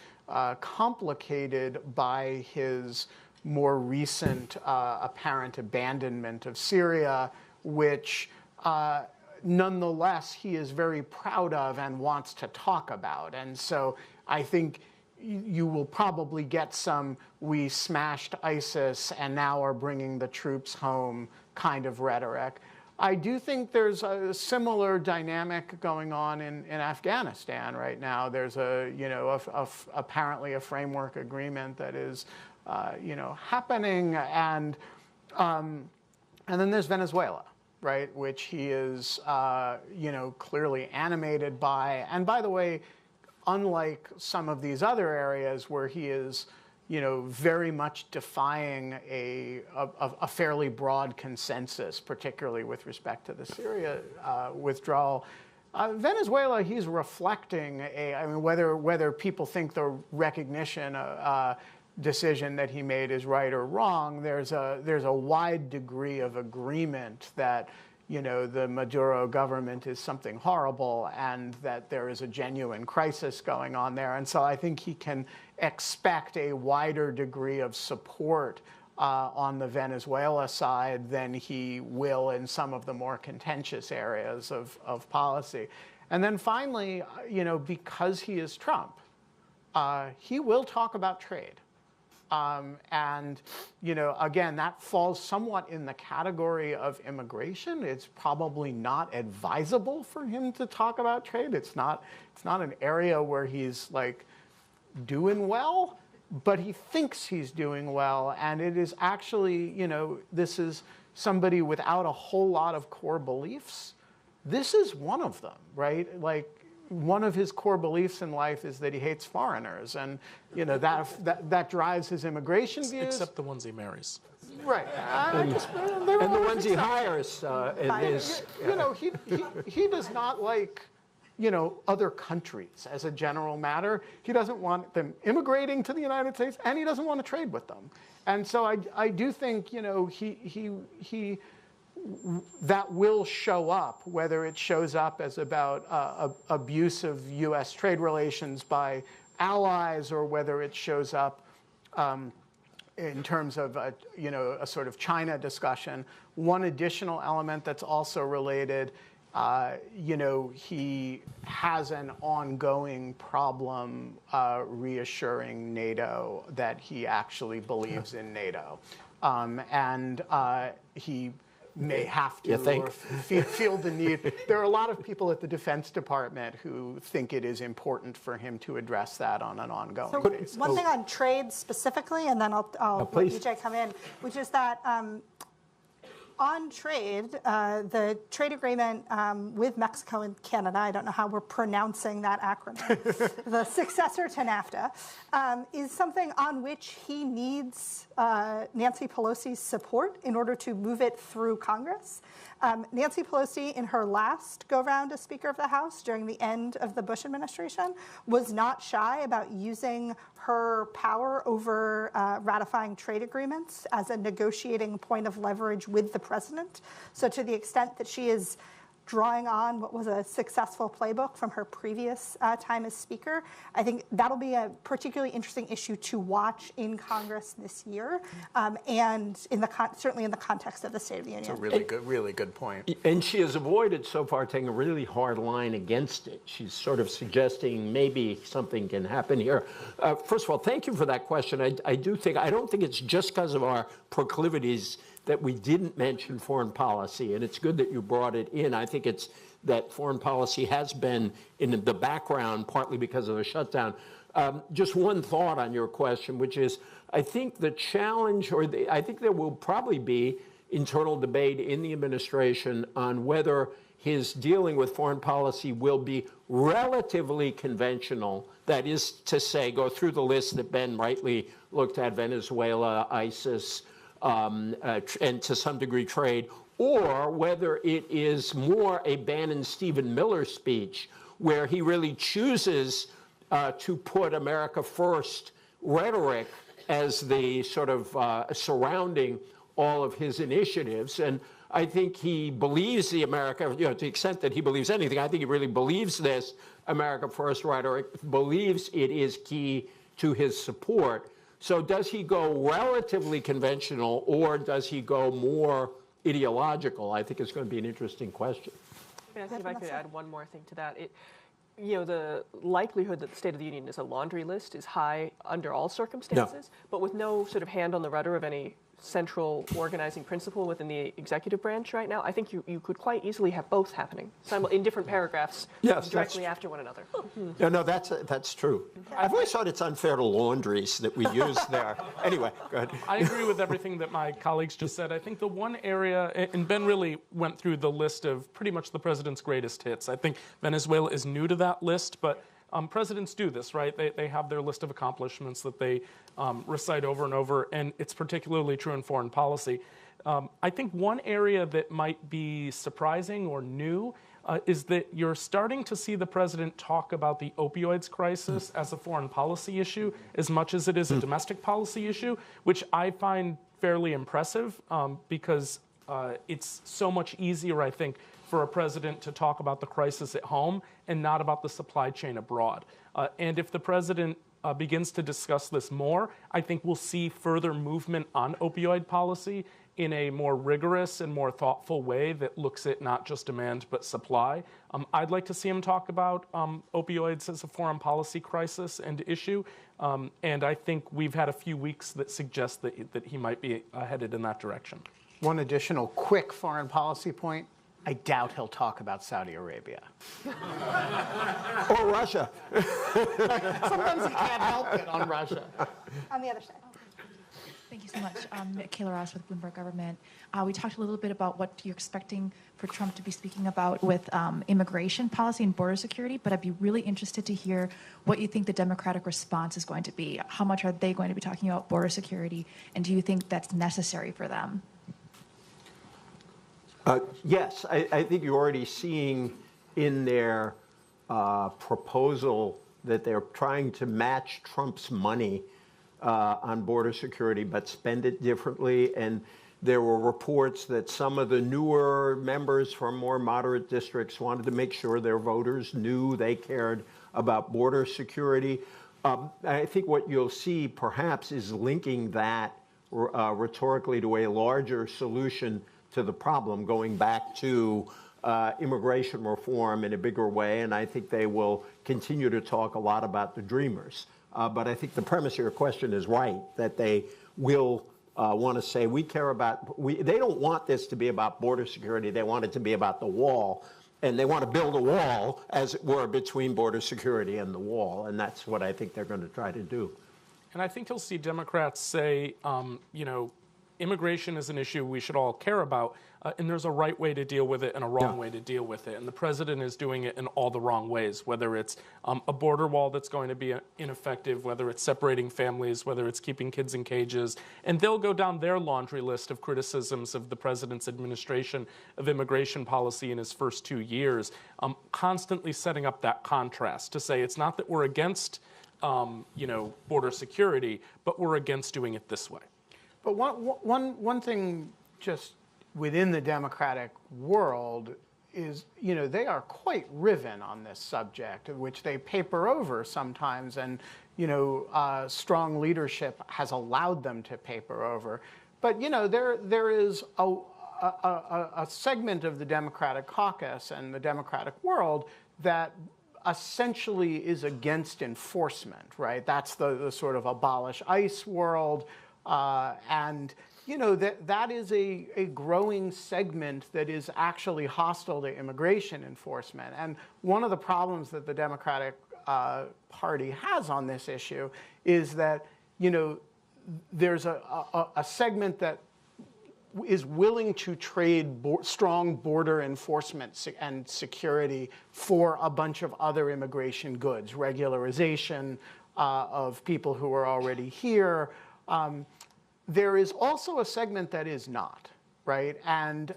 complicated by his more recent apparent abandonment of Syria, which nonetheless he is very proud of and wants to talk about. And so I think you will probably get some "we smashed ISIS and now are bringing the troops home" kind of rhetoric. I do think there's a similar dynamic going on in Afghanistan right now. There's apparently a framework agreement that is happening, and then there's Venezuela, right, which he is clearly animated by. And by the way, unlike some of these other areas where he is, very much defying a fairly broad consensus, particularly with respect to the Syria withdrawal, Venezuela, he's reflecting whether people think the recognition decision that he made is right or wrong. There's a wide degree of agreement that the Maduro government is something horrible and that there is a genuine crisis going on there. And so I think he can expect a wider degree of support on the Venezuela side than he will in some of the more contentious areas of policy. And then finally, because he is Trump, he will talk about trade. And, again, that falls somewhat in the category of immigration. It's probably not advisable for him to talk about trade. It's not an area where he's doing well, but he thinks he's doing well. And it is actually, this is somebody without a whole lot of core beliefs. This is one of them, right? One of his core beliefs in life is that he hates foreigners, and that drives his immigration views. Except the ones he marries. Right. And the ones he hires. He does not like other countries as a general matter. He doesn't want them immigrating to the United States, and he doesn't want to trade with them. And so I do think he that will show up, whether it shows up as about abuse of U.S. trade relations by allies, or whether it shows up in terms of a sort of China discussion. One additional element that's also related, he has an ongoing problem reassuring NATO that he actually believes in NATO, and he may have to feel the need. There are a lot of people at the Defense Department who think it is important for him to address that on an ongoing basis. One thing on trade specifically, and then I'll let EJ come in, which is that on trade, the trade agreement with Mexico and Canada, I don't know how we're pronouncing that acronym, the successor to NAFTA, is something on which he needs Nancy Pelosi's support in order to move it through Congress. Nancy Pelosi, in her last go-round as Speaker of the House during the end of the Bush administration, was not shy about using her power over ratifying trade agreements as a negotiating point of leverage with the president. So to the extent that she is drawing on what was a successful playbook from her previous time as Speaker, I think that'll be a particularly interesting issue to watch in Congress this year, and certainly in the context of the State of the Union. It's a really good point. And she has avoided so far taking a really hard line against it. She's sort of suggesting maybe something can happen here. First of all, thank you for that question. I don't think it's just because of our proclivities that we didn't mention foreign policy, and it's good that you brought it in. I think it's that foreign policy has been in the background, partly because of the shutdown. Just one thought on your question, which is, I think the challenge, I think there will probably be internal debate in the administration on whether his dealing with foreign policy will be relatively conventional. That is to say, go through the list that Ben rightly looked at: Venezuela, ISIS, and to some degree trade, or whether it is more a Bannon Stephen Miller speech where he really chooses to put America first rhetoric as the sort of surrounding all of his initiatives. And I think he believes the America, to the extent that he believes anything, I think he really believes this America first rhetoric, believes it is key to his support. So does he go relatively conventional, or does he go more ideological? I think it's going to be an interesting question. I think if I could add one more thing to that. The likelihood that the State of the Union is a laundry list is high under all circumstances, but with no sort of hand on the rudder of any central organizing principle within the executive branch right now, I think you could quite easily have both happening in different paragraphs directly after one another. No, that's true. I've always thought it's unfair to laundries that we use there. Anyway, go ahead. I agree with everything that my colleagues just said. I think the one area, and Ben really went through the list of pretty much the president's greatest hits. I think Venezuela is new to that list, but presidents do this, right? They have their list of accomplishments that they recite over and over, and it's particularly true in foreign policy. I think one area that might be surprising or new is that you're starting to see the president talk about the opioids crisis as a foreign policy issue as much as it is a domestic policy issue, which I find fairly impressive because it's so much easier, I think, for a president to talk about the crisis at home and not about the supply chain abroad. And if the president begins to discuss this more, I think we'll see further movement on opioid policy in a more rigorous and more thoughtful way that looks at not just demand but supply. I'd like to see him talk about opioids as a foreign policy crisis and issue, and I think we've had a few weeks that suggest that he might be headed in that direction. One additional quick foreign policy point. I doubt he'll talk about Saudi Arabia. Or Russia. Sometimes he can't help it on Russia. On the other side. Thank you so much. Kayla Ross with Bloomberg Government. We talked a little bit about what you're expecting for Trump to be speaking about with immigration policy and border security, but I'd be really interested to hear what you think the Democratic response is going to be. How much are they going to be talking about border security, and do you think that's necessary for them? Yes, I think you're already seeing in their proposal that they're trying to match Trump's money on border security, but spend it differently. And there were reports that some of the newer members from more moderate districts wanted to make sure their voters knew they cared about border security. I think what you'll see perhaps is linking that rhetorically to a larger solution to the problem, going back to immigration reform in a bigger way, and I think they will continue to talk a lot about the Dreamers. But I think the premise of your question is right, that they will want to say, we care about, they don't want this to be about border security, they want it to be about the wall, and they want to build a wall, as it were, between border security and the wall, and that's what I think they're going to try to do. And I think you'll see Democrats say, immigration is an issue we should all care about, and there's a right way to deal with it and a wrong way to deal with it. And the president is doing it in all the wrong ways, whether it's a border wall that's going to be ineffective, whether it's separating families, whether it's keeping kids in cages. And they'll go down their laundry list of criticisms of the president's administration of immigration policy in his first 2 years, constantly setting up that contrast to say it's not that we're against border security, but we're against doing it this way. But one thing just within the Democratic world is, they are quite riven on this subject, which they paper over sometimes, and, strong leadership has allowed them to paper over. But, there is a segment of the Democratic caucus and the Democratic world that essentially is against enforcement, right? That's the sort of abolish ICE world. And that is a growing segment that is actually hostile to immigration enforcement. And one of the problems that the Democratic Party has on this issue is that, there's a segment that is willing to trade strong border enforcement and security for a bunch of other immigration goods, regularization of people who are already here. There is also a segment that is not, right? And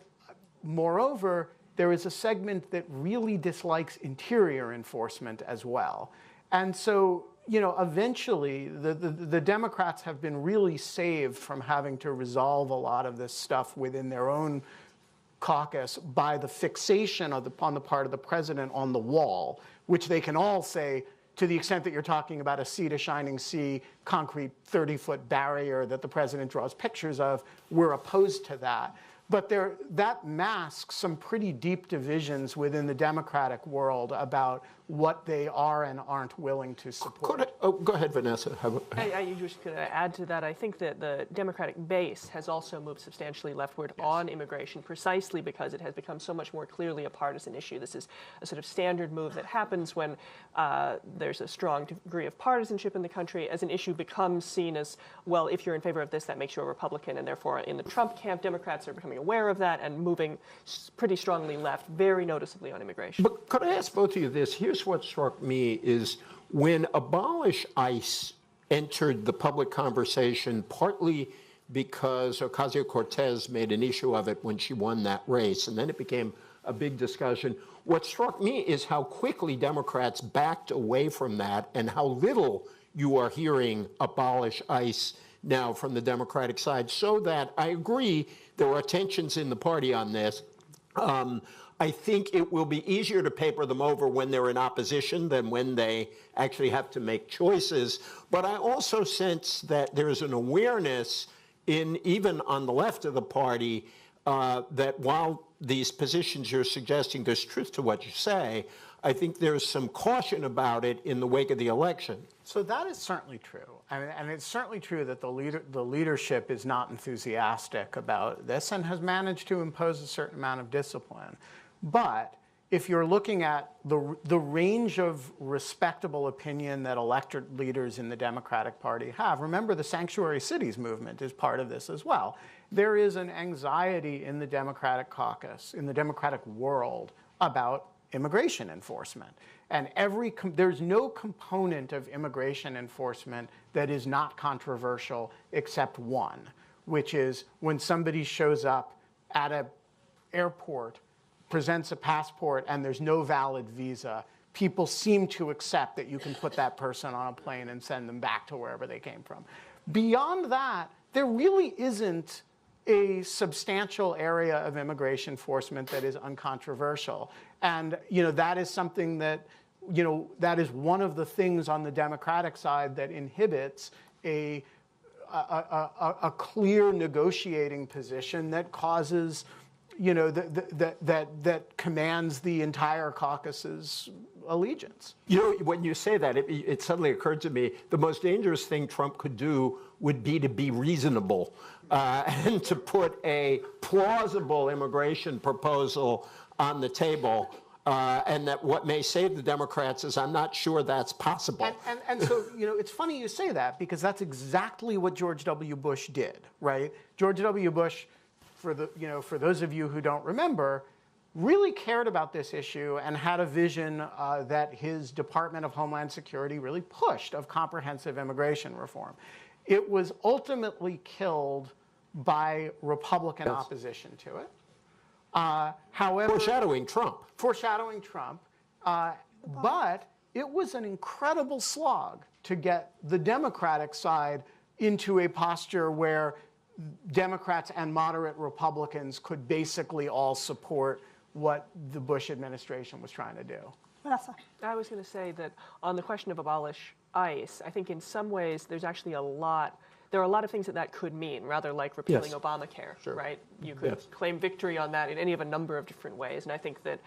moreover, there is a segment that really dislikes interior enforcement as well. And so, eventually the Democrats have been really saved from having to resolve a lot of this stuff within their own caucus by the fixation on the part of the president on the wall, which they can all say, to the extent that you're talking about a sea to shining sea, concrete 30-foot barrier that the president draws pictures of, we're opposed to that. But that masks some pretty deep divisions within the Democratic world about what they are and aren't willing to support. Go ahead, Vanessa. I just going to add to that. I think that the Democratic base has also moved substantially leftward on immigration, precisely because it has become so much more clearly a partisan issue. This is a sort of standard move that happens when there's a strong degree of partisanship in the country, as an issue becomes seen as, well, if you're in favor of this, that makes you a Republican, and therefore in the Trump camp, Democrats are becoming aware of that and moving pretty strongly left, very noticeably on immigration. But could I ask both of you this? Here's what struck me is when Abolish ICE entered the public conversation, partly because Ocasio-Cortez made an issue of it when she won that race, and then it became a big discussion. What struck me is how quickly Democrats backed away from that and how little you are hearing Abolish ICE now from the Democratic side, so that I agree there are tensions in the party on this. I think it will be easier to paper them over when they're in opposition than when they actually have to make choices. But I also sense that there's an awareness even on the left of the party that while these positions you're suggesting, there's truth to what you say, I think there's some caution about it in the wake of the election. So that is certainly true. And it's certainly true that the leadership is not enthusiastic about this and has managed to impose a certain amount of discipline. But if you're looking at the range of respectable opinion that elected leaders in the Democratic Party have, remember the sanctuary cities movement is part of this as well. There is an anxiety in the Democratic caucus, in the Democratic world, about immigration enforcement. And there's no component of immigration enforcement that is not controversial except one, which is when somebody shows up at an airport, presents a passport, and there's no valid visa, people seem to accept that you can put that person on a plane and send them back to wherever they came from. Beyond that, there really isn't a substantial area of immigration enforcement that is uncontroversial. And that is something that, that is one of the things on the Democratic side that inhibits a clear negotiating position that causes, that commands the entire caucus's allegiance. When you say that, it suddenly occurred to me the most dangerous thing Trump could do would be to be reasonable and to put a plausible immigration proposal on the table. And that what may save the Democrats is I'm not sure that's possible. And so, it's funny you say that because that's exactly what George W. Bush did, right? George W. Bush, for those of you who don't remember, really cared about this issue and had a vision that his Department of Homeland Security really pushed of comprehensive immigration reform. It was ultimately killed by Republican opposition to it. However, foreshadowing Trump. But it was an incredible slog to get the Democratic side into a posture where Democrats and moderate Republicans could basically all support what the Bush administration was trying to do. Vanessa. I was going to say that on the question of abolish ICE, I think in some ways there are a lot of things that could mean, rather like repealing Obamacare, right? You could claim victory on that in any of a number of different ways. And I think that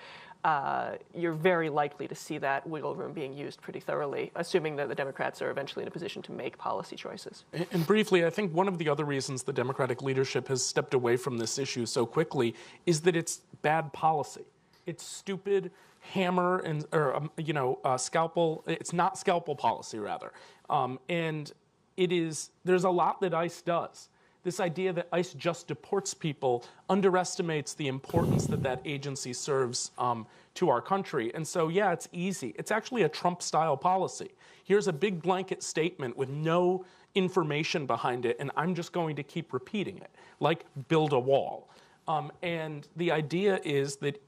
you're very likely to see that wiggle room being used pretty thoroughly, assuming that the Democrats are eventually in a position to make policy choices. And briefly, I think one of the other reasons the Democratic leadership has stepped away from this issue so quickly is that it's bad policy. It's stupid hammer and scalpel. It's not scalpel policy, rather, and there's a lot that ICE does. This idea that ICE just deports people underestimates the importance that agency serves to our country. And so, yeah, it's easy. It's actually a Trump-style policy. Here's a big blanket statement with no information behind it, and I'm just going to keep repeating it, like build a wall. And the idea is that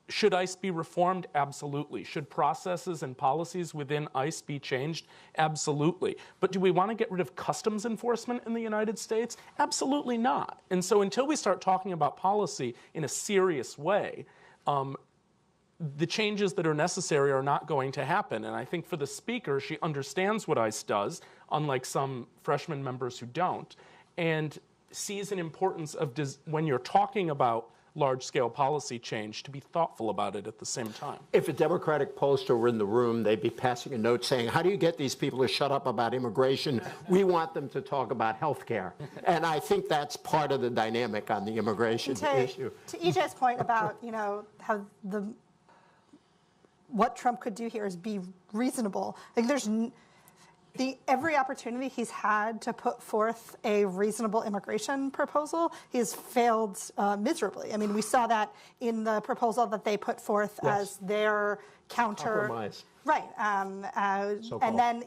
should ICE be reformed? Absolutely. Should processes and policies within ICE be changed? Absolutely. But do we want to get rid of customs enforcement in the United States? Absolutely not. And so until we start talking about policy in a serious way, the changes that are necessary are not going to happen. And I think for the Speaker, she understands what ICE does, unlike some freshman members who don't, and sees an importance of when you're talking about large-scale policy change, to be thoughtful about it at the same time. If a Democratic pollster were in the room, they'd be passing a note saying, how do you get these people to shut up about immigration? We want them to talk about health care. And I think that's part of the dynamic on the immigration issue. To EJ's point about, how what Trump could do here is be reasonable. Like there's every opportunity he's had to put forth a reasonable immigration proposal, he has failed miserably. I mean, we saw that in the proposal that they put forth as their counter. Compromise. Right. And then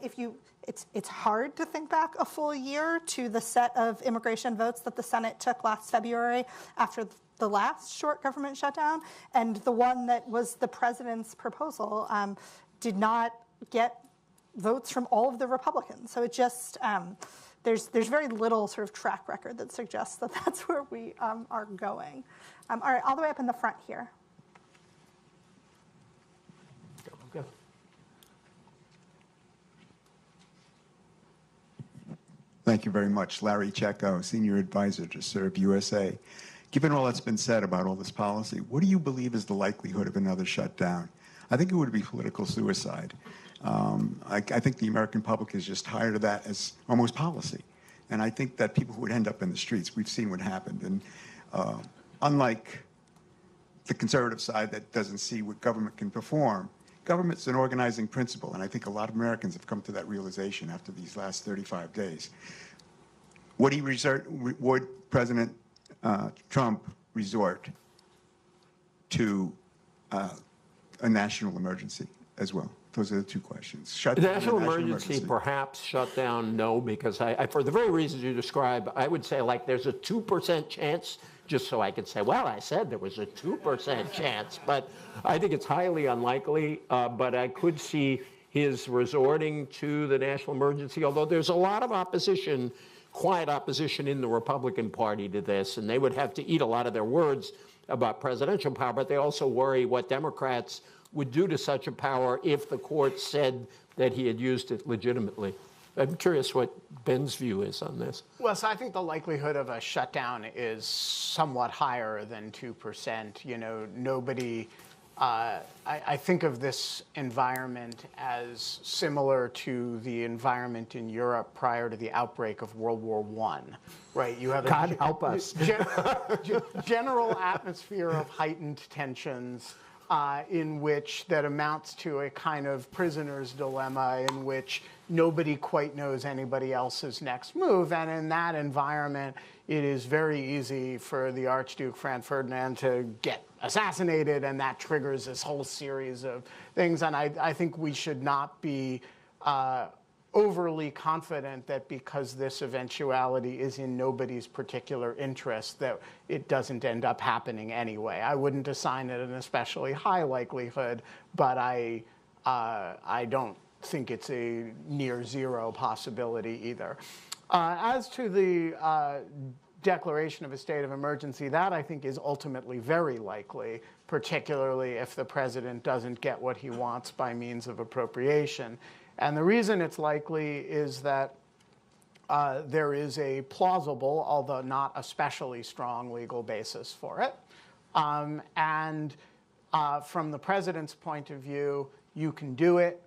it's hard to think back a full year to the set of immigration votes that the Senate took last February after the last short government shutdown, and the one that was the president's proposal did not get votes from all of the Republicans. So it just, there's very little sort of track record that suggests that that's where we are going. All right, all the way up in the front here. Go. Thank you very much. Larry Checco, Senior Advisor to Serve USA. Given all that's been said about all this policy, what do you believe is the likelihood of another shutdown? I think it would be political suicide. I think the American public is just tired of that as almost policy. And I think that people would end up in the streets. We've seen what happened. And unlike the conservative side that doesn't see what government can perform, government's an organizing principle. And I think a lot of Americans have come to that realization after these last 35 days. Would President Trump resort to a national emergency as well? Those are the two questions. National emergency, perhaps. Shut down, no, because for the very reasons you describe, I would say like there's a 2% chance, just so I could say, well, I said there was a 2% chance, but I think it's highly unlikely. But I could see his resorting to the national emergency, although there's a lot of opposition, quiet opposition in the Republican Party to this, and they would have to eat a lot of their words about presidential power, but they also worry what Democrats would do to such a power if the court said that he had used it legitimately. I'm curious what Ben's view is on this. Well, so I think the likelihood of a shutdown is somewhat higher than 2%. Nobody, I think of this environment as similar to the environment in Europe prior to the outbreak of World War I, right? You have God help us. General atmosphere of heightened tensions, in which that amounts to a kind of prisoner's dilemma in which nobody quite knows anybody else's next move. And in that environment, it is very easy for the Archduke Franz Ferdinand to get assassinated, and that triggers this whole series of things. And I think we should not be overly confident that because this eventuality is in nobody's particular interest that it doesn't end up happening anyway. I wouldn't assign it an especially high likelihood, but I don't think it's a near zero possibility either. As to the declaration of a state of emergency, that I think is ultimately very likely, particularly if the president doesn't get what he wants by means of appropriation. And the reason it's likely is that there is a plausible, although not especially strong, legal basis for it. And From the president's point of view, you can do it.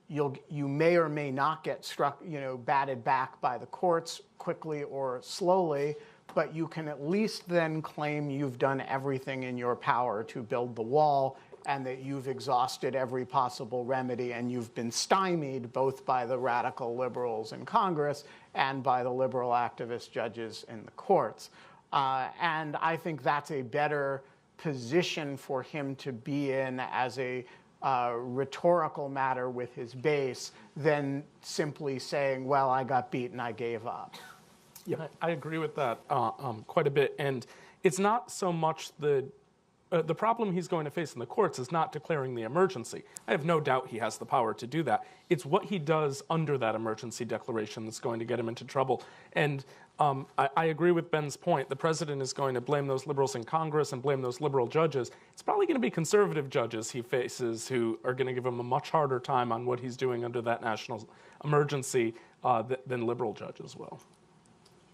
You may or may not get struck, batted back by the courts quickly or slowly, but you can at least then claim you've done everything in your power to build the wall and that you've exhausted every possible remedy and you've been stymied both by the radical liberals in Congress and by the liberal activist judges in the courts. And I think that's a better position for him to be in as a rhetorical matter with his base than simply saying, well, I got beaten, I gave up. Yeah, I agree with that quite a bit. And it's not so much the problem he's going to face in the courts is not declaring the emergency. I have no doubt he has the power to do that. It's what he does under that emergency declaration that's going to get him into trouble. And I agree with Ben's point. The president is going to blame those liberals in Congress and blame those liberal judges. It's probably going to be conservative judges he faces who are going to give him a much harder time on what he's doing under that national emergency than liberal judges will.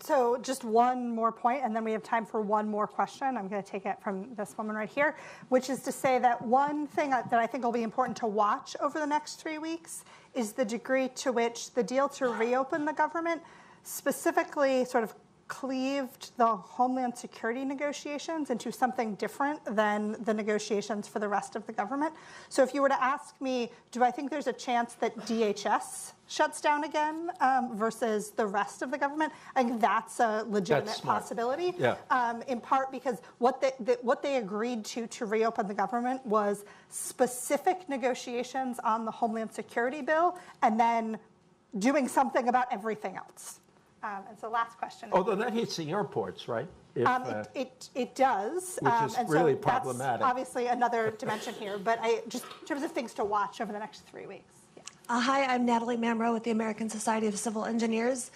So just one more point, and then we have time for one more question. I'm going to take it from this woman right here, which is to say that one thing that I think will be important to watch over the next 3 weeks is the degree to which the deal to reopen the government specifically sort of cleaved the Homeland Security negotiations into something different than the negotiations for the rest of the government. So if you were to ask me, do I think there's a chance that DHS shuts down again versus the rest of the government, I think that's a legitimate possibility. Yeah. In part because what they agreed to reopen the government was specific negotiations on the Homeland Security bill and then doing something about everything else. And so last question. Although that hits the airports, right? It does. Which is and really so problematic. That's obviously another dimension here, but just in terms of things to watch over the next 3 weeks. Yeah. Hi, I'm Natalie Mamro with the American Society of Civil Engineers.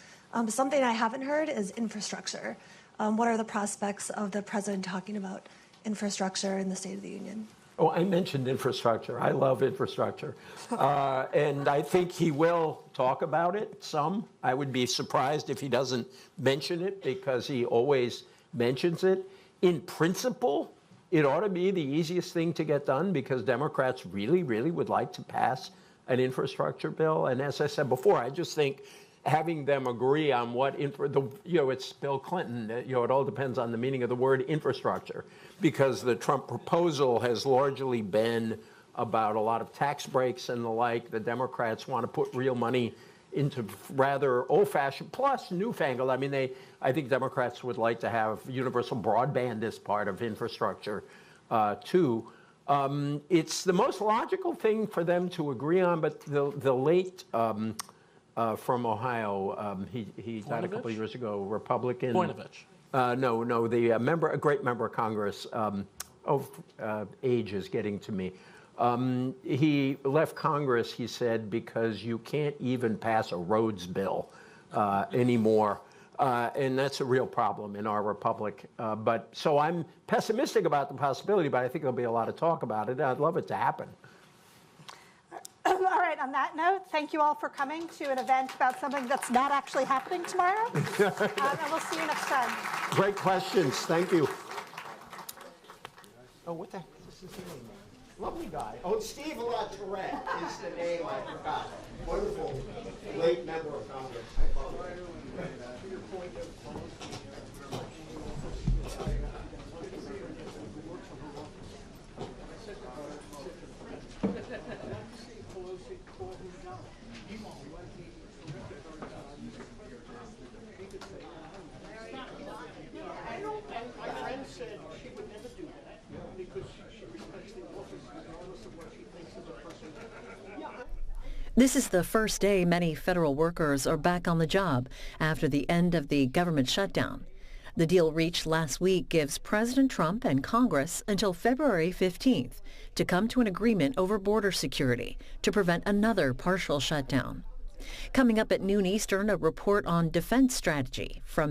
Something I haven't heard is infrastructure. What are the prospects of the president talking about infrastructure in the State of the Union? Oh, I mentioned infrastructure. I love infrastructure. And I think he will talk about it some. I would be surprised if he doesn't mention it because he always mentions it. In principle, it ought to be the easiest thing to get done because Democrats really, really would like to pass an infrastructure bill. And as I said before, I just think having them agree on what, it's Bill Clinton, it all depends on the meaning of the word infrastructure, because the Trump proposal has largely been about a lot of tax breaks and the like. The Democrats want to put real money into rather old-fashioned, plus newfangled. I mean, I think Democrats would like to have universal broadband as part of infrastructure, too. It's the most logical thing for them to agree on, but the late from Ohio, he died a couple of years ago, Republican. Voinovich. No, a great member of Congress. Age is getting to me. He left Congress, he said, because you can't even pass a roads bill anymore. And that's a real problem in our republic. So I'm pessimistic about the possibility, but I think there'll be a lot of talk about it. I'd love it to happen. All right, on that note, thank you all for coming to an event about something that's not actually happening tomorrow. And we'll see you next time. Great questions. Thank you. Oh, what the heck is his name? Lovely guy. Oh, Steve LaTourette is the name I forgot. Wonderful, late member of Congress. This is the first day many federal workers are back on the job after the end of the government shutdown. The deal reached last week gives President Trump and Congress until February 15th to come to an agreement over border security to prevent another partial shutdown. Coming up at noon Eastern, a report on defense strategy from